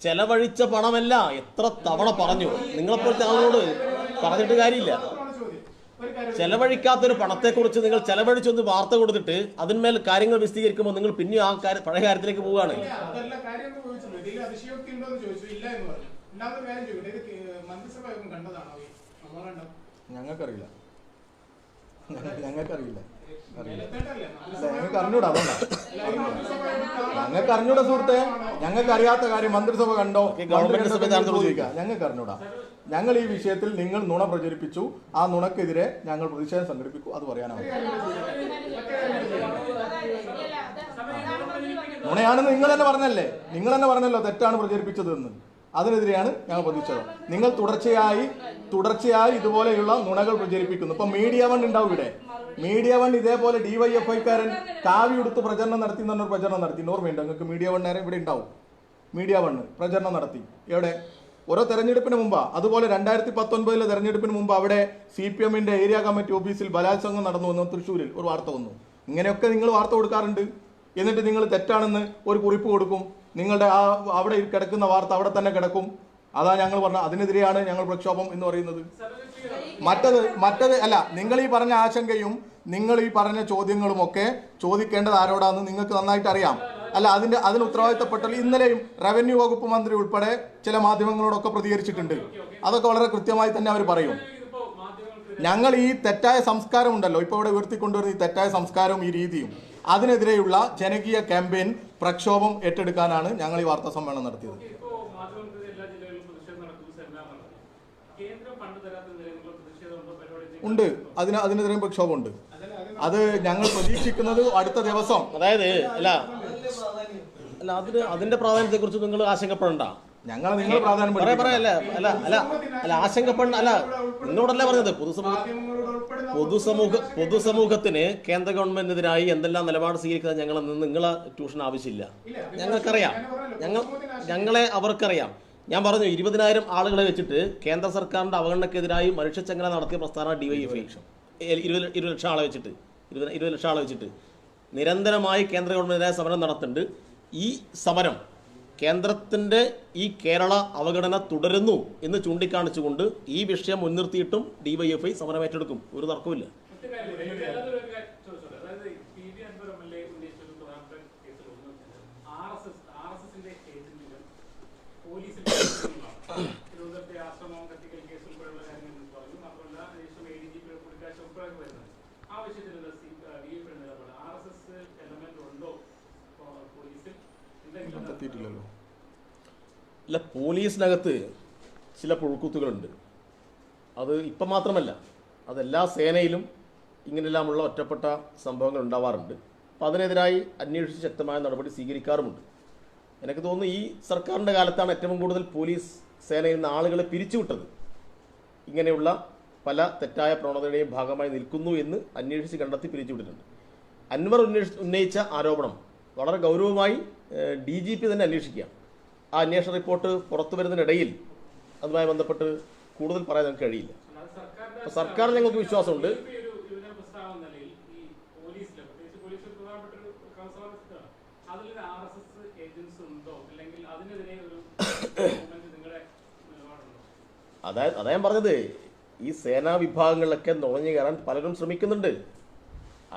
ചെലവഴിച്ച പണമല്ല. എത്ര തവണ പറഞ്ഞു? നിങ്ങളെപ്പോലത്തെ ആളോട് പറഞ്ഞിട്ട് കാര്യമില്ല. ചെലവഴിക്കാത്തൊരു പണത്തെക്കുറിച്ച് നിങ്ങൾ ചെലവഴിച്ചൊന്ന് വാർത്ത കൊടുത്തിട്ട് അതിന്മേൽ കാര്യങ്ങൾ വിശദീകരിക്കുമ്പോൾ നിങ്ങൾ പിന്നെയും ആ പഴയ കാര്യത്തിലേക്ക് പോവുകയാണ്. ഞങ്ങൾക്കറിയില്ല. ഞങ്ങൾക്ക് അറിഞ്ഞൂടാ സുഹൃത്തെ. ഞങ്ങൾക്ക് അറിയാത്ത കാര്യം മന്ത്രിസഭ കണ്ടോ? ഞങ്ങൾക്ക് അറിഞ്ഞൂടാ. ഞങ്ങൾ ഈ വിഷയത്തിൽ നിങ്ങൾ നുണ പ്രചരിപ്പിച്ചു. ആ നുണക്കെതിരെ ഞങ്ങൾ പ്രതിഷേധം സംഘടിപ്പിക്കും. അത് പറയാനാവും. നുണയാണെന്ന് നിങ്ങൾ തന്നെ പറഞ്ഞല്ലോ തെറ്റാണ് പ്രചരിപ്പിച്ചത് എന്ന്. അതിനെതിരെയാണ് ഞങ്ങൾ പ്രതിഷേധം. നിങ്ങൾ തുടർച്ചയായി ഇതുപോലെയുള്ള നുണകൾ പ്രചരിപ്പിക്കുന്നു. ഇപ്പൊ മീഡിയ 1 ഉണ്ടാവും ഇവിടെ. മീഡിയ വൺ ഇതേപോലെ ഡിവൈഎഫ്ഐക്കാരൻ കാവി എടുത്ത് പ്രചരണം നടത്തി എന്ന് പറഞ്ഞൊരു പ്രചരണം നടത്തി. ഓർമ്മയുണ്ട് നിങ്ങൾക്ക്? മീഡിയ വൺ നേരം ഇവിടെ ഉണ്ടാവും. മീഡിയ വണ്ണ് പ്രചരണം നടത്തി. എവിടെ? ഓരോ തെരഞ്ഞെടുപ്പിന് മുമ്പാ. അതുപോലെ 2019 തെരഞ്ഞെടുപ്പിന് മുമ്പ് അവിടെ CPM-ന്റെ ഏരിയ കമ്മിറ്റി ഓഫീസിൽ ബലാത്സംഗം നടന്നു വന്നു തൃശ്ശൂരിൽ ഒരു വാർത്ത വന്നു. ഇങ്ങനെയൊക്കെ നിങ്ങൾ വാർത്ത കൊടുക്കാറുണ്ട്. എന്നിട്ട് നിങ്ങൾ തെറ്റാണെന്ന് ഒരു കുറിപ്പ് കൊടുക്കും. നിങ്ങളുടെ അവിടെ കിടക്കുന്ന വാർത്ത അവിടെ തന്നെ കിടക്കും. അതാ ഞങ്ങൾ പറഞ്ഞ അതിനെതിരെയാണ് ഞങ്ങൾ പ്രക്ഷോഭം എന്ന് പറയുന്നത്. മറ്റത് അല്ല, നിങ്ങൾ ഈ പറഞ്ഞ ആശങ്കയും നിങ്ങൾ ഈ പറഞ്ഞ ചോദ്യങ്ങളും ഒക്കെ ചോദിക്കേണ്ടത് ആരോടാന്ന് നിങ്ങൾക്ക് നന്നായിട്ട് അറിയാം. അല്ല, അതിന് ഉത്തരവാദിത്തപ്പെട്ട ഇന്നലെയും റവന്യൂ വകുപ്പ് മന്ത്രി ഉൾപ്പെടെ ചില മാധ്യമങ്ങളോടൊക്കെ പ്രതികരിച്ചിട്ടുണ്ട്. അതൊക്കെ വളരെ കൃത്യമായി തന്നെ അവർ പറയും. ഞങ്ങൾ ഈ തെറ്റായ സംസ്കാരം ഉണ്ടല്ലോ, ഇപ്പോൾ ഇവിടെ ഉയർത്തിക്കൊണ്ടുവരുന്ന ഈ തെറ്റായ സംസ്കാരവും ഈ രീതിയും അതിനെതിരെയുള്ള ജനകീയ ക്യാമ്പയിൻ പ്രക്ഷോഭം ഏറ്റെടുക്കാനാണ് ഞങ്ങൾ ഈ വാർത്താ സമ്മേളനം നടത്തിയത്. ഉണ്ട്, അതിനെതിരെയും പ്രക്ഷോഭമുണ്ട്. അത് ഞങ്ങൾ പ്രതീക്ഷിക്കുന്നത് അടുത്ത ദിവസം. അതായത് അതിന്റെ പ്രാധാന്യത്തെ കുറിച്ച് നിങ്ങൾ ആശങ്കപ്പെടണ്ട. നിങ്ങൾ ആശങ്കപ്പെടണ്ട. നിങ്ങളോടല്ല പറഞ്ഞത്. പൊതുസമൂഹത്തിന് കേന്ദ്ര ഗവൺമെന്റിനെതിരായി എന്തെല്ലാം നിലപാട് സ്വീകരിക്കുന്നത് നിങ്ങളെ ട്യൂഷൻ ആവശ്യമില്ല. ഞങ്ങൾക്കറിയാം, ഞങ്ങളെ അവർക്കറിയാം. ഞാൻ പറഞ്ഞു 20,000 ആളുകളെ വെച്ചിട്ട് കേന്ദ്ര സർക്കാരിന്റെ അവഗണനക്കെതിരായി മനുഷ്യച്ചങ്ങല നടത്തിയ പ്രസ്ഥാനം ഡിവൈഎഫ്ഐ. 20 ലക്ഷം ആളെ വെച്ചിട്ട് 20 ലക്ഷം ആളെ വെച്ചിട്ട് നിരന്തരമായി കേന്ദ്ര ഗവൺമെന്റിനെതിരായ സമരം നടത്തുന്നുണ്ട്. ഈ സമരം കേന്ദ്രത്തിന്റെ ഈ കേരള അവഗണന തുടരുന്നു എന്ന് ചൂണ്ടിക്കാണിച്ചുകൊണ്ട് ഈ വിഷയം മുൻനിർത്തിയിട്ടും ഡിവൈഎഫ്ഐ സമരം ഏറ്റെടുക്കും. ഒരു തർക്കമില്ല. അല്ല, പോലീസിനകത്ത് ചില പുഴുക്കുത്തുകളുണ്ട്. അത് ഇപ്പം മാത്രമല്ല, അതെല്ലാ സേനയിലും ഇങ്ങനെല്ലാമുള്ള ഒറ്റപ്പെട്ട സംഭവങ്ങൾ ഉണ്ടാവാറുണ്ട്. അപ്പം അതിനെതിരായി അന്വേഷിച്ച് ശക്തമായ നടപടി സ്വീകരിക്കാറുമുണ്ട്. എനിക്ക് തോന്നുന്നു ഈ സർക്കാരിൻ്റെ കാലത്താണ് ഏറ്റവും കൂടുതൽ പോലീസ് സേനയിൽ നിന്ന് ആളുകളെ പിരിച്ചുവിട്ടത്. ഇങ്ങനെയുള്ള പല തെറ്റായ പ്രവണതയുടെയും ഭാഗമായി നിൽക്കുന്നു എന്ന് അന്വേഷിച്ച് കണ്ടെത്തി പിരിച്ചുവിട്ടിട്ടുണ്ട്. അൻവർ ഉന്നയിച്ച ആരോപണം വളരെ ഗൗരവമായി DGP തന്നെ അന്വേഷിക്കുക. ആ അന്വേഷണ റിപ്പോർട്ട് പുറത്തു വരുന്നതിനിടയിൽ അതുമായി ബന്ധപ്പെട്ട് കൂടുതൽ പറയാൻ ഞങ്ങൾക്ക് കഴിയില്ല. അപ്പോൾ സർക്കാർ ഞങ്ങൾക്ക് വിശ്വാസമുണ്ട്. അതാ ഞാൻ പറഞ്ഞത്, ഈ സേനാ വിഭാഗങ്ങളിലൊക്കെ നുഴഞ്ഞു കയറാൻ പലരും ശ്രമിക്കുന്നുണ്ട്.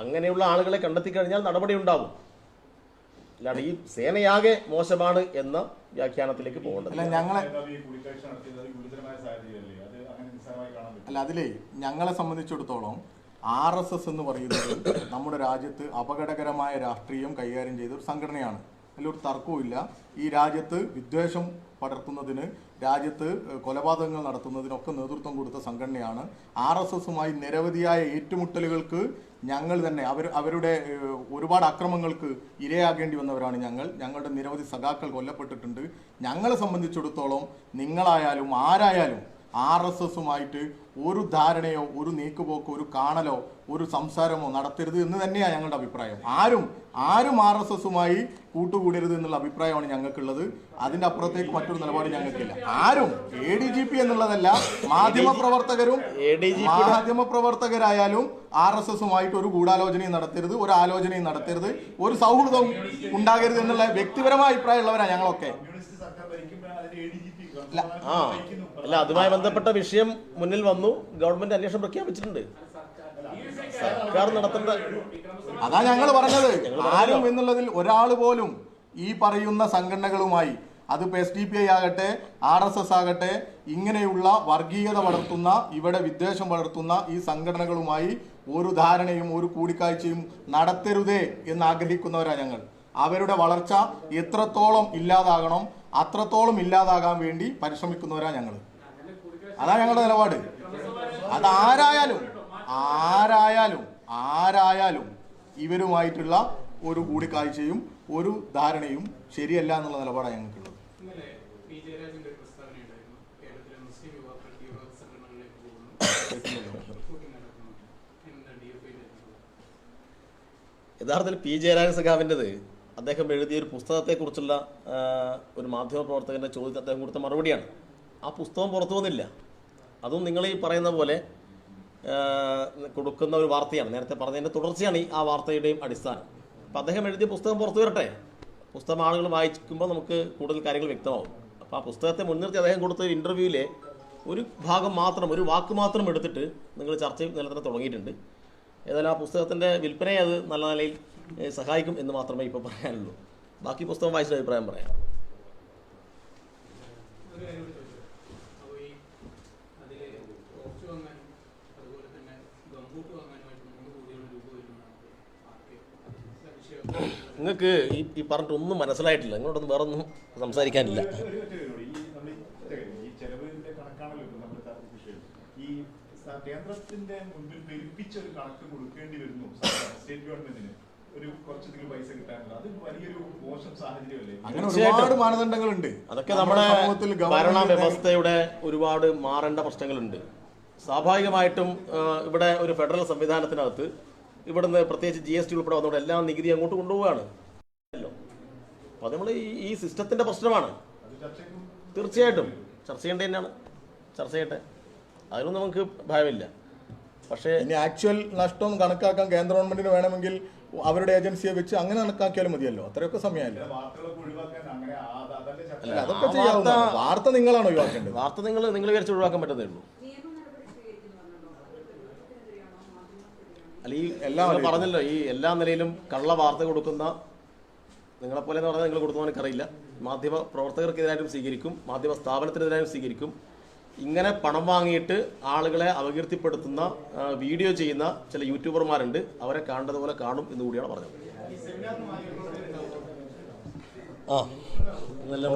അങ്ങനെയുള്ള ആളുകളെ കണ്ടെത്തി കഴിഞ്ഞാൽ നടപടി ഉണ്ടാവും. അല്ലാണ്ട് ഈ സേനയാകെ മോശമാണ് എന്ന വ്യാഖ്യാനത്തിലേക്ക് പോകേണ്ടത്. അല്ല, അതിലേ ഞങ്ങളെ സംബന്ധിച്ചിടത്തോളം RSS എന്ന് പറയുന്നത് നമ്മുടെ രാജ്യത്ത് അപകടകരമായ രാഷ്ട്രീയം കൈകാര്യം ചെയ്ത ഒരു സംഘടനയാണ്. അതിലൊരു തർക്കവുമില്ല. ഈ രാജ്യത്ത് വിദ്വേഷം പടർത്തുന്നതിന്, രാജ്യത്ത് കൊലപാതകങ്ങൾ നടത്തുന്നതിനൊക്കെ നേതൃത്വം കൊടുത്ത സംഘടനയാണ്. RSS-ഉമായി നിരവധിയായ ഏറ്റുമുട്ടലുകൾക്ക് ഞങ്ങൾ തന്നെ അവരുടെ ഒരുപാട് അക്രമങ്ങൾക്ക് ഇരയാകേണ്ടി വന്നവരാണ് ഞങ്ങളുടെ നിരവധി സഖാക്കൾ കൊല്ലപ്പെട്ടിട്ടുണ്ട്. ഞങ്ങളെ സംബന്ധിച്ചിടത്തോളം നിങ്ങളായാലും ആരായാലും RSS-ഉമായിട്ട് ഒരു ധാരണയോ ഒരു നീക്കുപോക്കോ ഒരു കാണലോ ഒരു സംസാരമോ നടത്തരുത് എന്ന് തന്നെയാണ് ഞങ്ങളുടെ അഭിപ്രായം. ആരും RSS-ഉമായി കൂട്ടുകൂടരുത് എന്നുള്ള അഭിപ്രായമാണ് ഞങ്ങൾക്കുള്ളത്. അതിൻ്റെ അപ്പുറത്തേക്ക് മറ്റൊരു നിലപാട് ഞങ്ങൾക്കില്ല. ആരും ADGP എന്നുള്ളതല്ല, മാധ്യമപ്രവർത്തകരായാലും RSS-ഉമായിട്ട് ഒരു ഗൂഢാലോചനയും നടത്തരുത്, ഒരു ആലോചനയും നടത്തരുത്, ഒരു സൗഹൃദവും ഉണ്ടാകരുത് എന്നുള്ള വ്യക്തിപരമായ അഭിപ്രായമുള്ളവരാണ് ഞങ്ങളൊക്കെ. അല്ല, അതുമായി ബന്ധപ്പെട്ട വിഷയം മുന്നിൽ വന്നു. ഗവൺമെന്റ് അന്വേഷണം പ്രഖ്യാപിച്ചിട്ടുണ്ട്. സർക്കാർ നടത്തേണ്ട അതാ ഞങ്ങൾ പറഞ്ഞത്. ആരും എന്നുള്ളതിൽ ഒരാൾ പോലും ഈ പറയുന്ന സംഘടനകളുമായി, അത് SDPI ആകട്ടെ RSS ആകട്ടെ, ഇങ്ങനെയുള്ള വർഗീയത വളർത്തുന്ന, ഇവിടെ വിദ്വേഷം വളർത്തുന്ന ഈ സംഘടനകളുമായി ഒരു ധാരണയും ഒരു കൂടിക്കാഴ്ചയും നടത്തരുതേ എന്ന് ആഗ്രഹിക്കുന്നവരാ ഞങ്ങൾ. അവരുടെ വളർച്ച എത്രത്തോളം ഇല്ലാതാകണം അത്രത്തോളം ഇല്ലാതാകാൻ വേണ്ടി പരിശ്രമിക്കുന്നവരാ ഞങ്ങൾ. അതാ ഞങ്ങളുടെ നിലപാട്. ആരായാലും ഇവരുമായിട്ടുള്ള ഒരു കൂടിക്കാഴ്ചയും ഒരു ധാരണയും ശരിയല്ല എന്നുള്ള നിലപാടാണ് ഞങ്ങൾക്കുള്ളത്. യഥാർത്ഥത്തിൽ പി ജയരാജൻ സഖാവിൻ്റെത് അദ്ദേഹം എഴുതിയ ഒരു പുസ്തകത്തെക്കുറിച്ചുള്ള ഒരു മാധ്യമപ്രവർത്തകൻ്റെ ചോദ്യത്തിൽ അദ്ദേഹം കൊടുത്ത മറുപടിയാണ്. ആ പുസ്തകം പുറത്തു വന്നില്ല. അതും നിങ്ങൾ ഈ പറയുന്ന പോലെ കൊടുക്കുന്ന ഒരു വാർത്തയാണ്. നേരത്തെ പറഞ്ഞതിൻ്റെ തുടർച്ചയാണ് ആ വാർത്തയുടെയും അടിസ്ഥാനം. അപ്പം അദ്ദേഹം എഴുതിയ പുസ്തകം പുറത്തു വരട്ടെ. പുസ്തകം ആളുകൾ വായിക്കുമ്പോൾ നമുക്ക് കൂടുതൽ കാര്യങ്ങൾ വ്യക്തമാവും. അപ്പോൾ ആ പുസ്തകത്തെ മുൻനിർത്തി അദ്ദേഹം കൊടുത്ത ഒരു ഇൻ്റർവ്യൂവിലെ ഒരു ഭാഗം മാത്രം, ഒരു വാക്ക് മാത്രം എടുത്തിട്ട് നിങ്ങൾ ചർച്ച നിലനിർത്താൻ തുടങ്ങിയിട്ടുണ്ട്. ഏതായാലും ആ പുസ്തകത്തിൻ്റെ വിൽപ്പനയെ അത് നല്ല നിലയിൽ സഹായിക്കും എന്ന് മാത്രമേ ഇപ്പോൾ പറയാനുള്ളൂ. ബാക്കി പുസ്തകം വായിച്ച അഭിപ്രായം പറയാം. നിങ്ങൾക്ക് ഈ പറഞ്ഞിട്ട് ഒന്നും മനസ്സിലായിട്ടില്ല. നിങ്ങളോടൊന്നും വേറെ ഒന്നും സംസാരിക്കാനില്ല. ഈ ചെലവിന്റെ കണക്കാണല്ലോ നമ്മുടെ വിഷയം. ഈ കേന്ദ്രത്തിന്റെ മുൻപിൽ പെരുപ്പിച്ച ഒരു കണക്ക് കൊടുക്കേണ്ടി വരുന്നു സ്റ്റേറ്റ് ഗവൺമെന്റിന് ഒരു കുറച്ചധികം പൈസ കിട്ടാനുള്ള. അത് വലിയൊരു മോശം സാഹചര്യമല്ലേ? അങ്ങനെ ഒരുപാട് മാനദണ്ഡങ്ങളുണ്ട്. അതൊക്കെ നമ്മുടെ ഭരണ വ്യവസ്ഥയുടെ ഒരുപാട് മാറേണ്ട പ്രശ്നങ്ങളുണ്ട്. സ്വാഭാവികമായിട്ടും ഇവിടെ ഒരു ഫെഡറൽ സംവിധാനത്തിനകത്ത് ഇവിടുന്ന് പ്രത്യേകിച്ച് GST ഉൾപ്പെടെ വന്നവിടെ എല്ലാ നികുതി അങ്ങോട്ട് കൊണ്ടുപോവുകയാണ്. അപ്പോൾ അത് നമ്മൾ ഈ സിസ്റ്റത്തിൻ്റെ പ്രശ്നമാണ്. തീർച്ചയായിട്ടും ചർച്ച ചെയ്യേണ്ടത് തന്നെയാണ്. ചർച്ച ചെയ്യട്ടെ, അതിലൊന്നും നമുക്ക് ഭയമില്ല. പക്ഷേ ഇനി ആക്ച്വൽ നഷ്ടം കണക്കാക്കാൻ കേന്ദ്ര ഗവൺമെന്റിന് വേണമെങ്കിൽ അവരുടെ ഏജൻസിയെ വെച്ച് അങ്ങനെ കണക്കാക്കിയാലും മതിയല്ലോ. അത്രയൊക്കെ സമയമല്ല. അതൊക്കെ ചെയ്യാവുന്ന വാർത്ത നിങ്ങളാണ് ഒഴിവാക്കേണ്ടത്. വാർത്ത നിങ്ങൾ വിചാരിച്ച് ഒഴിവാക്കാൻ പറ്റുന്നേ ഉള്ളൂ. അല്ല, ഈ എല്ലാം പറഞ്ഞല്ലോ, ഈ എല്ലാ നിലയിലും കള്ള വാർത്ത കൊടുക്കുന്ന നിങ്ങളെപ്പോലെ എന്ന് പറഞ്ഞാൽ നിങ്ങൾ കൊടുക്കുന്ന എനിക്കറിയില്ല. മാധ്യമ പ്രവർത്തകർക്കെതിരായിട്ടും സ്വീകരിക്കും, മാധ്യമ സ്ഥാപനത്തിനെതിരായും സ്വീകരിക്കും. ഇങ്ങനെ പണം വാങ്ങിയിട്ട് ആളുകളെ അപകീർത്തിപ്പെടുത്തുന്ന വീഡിയോ ചെയ്യുന്ന ചില യൂട്യൂബർമാരുണ്ട്. അവരെ കാണേണ്ടതുപോലെ കാണും എന്ന് കൂടിയാണ് പറഞ്ഞത്. നല്ല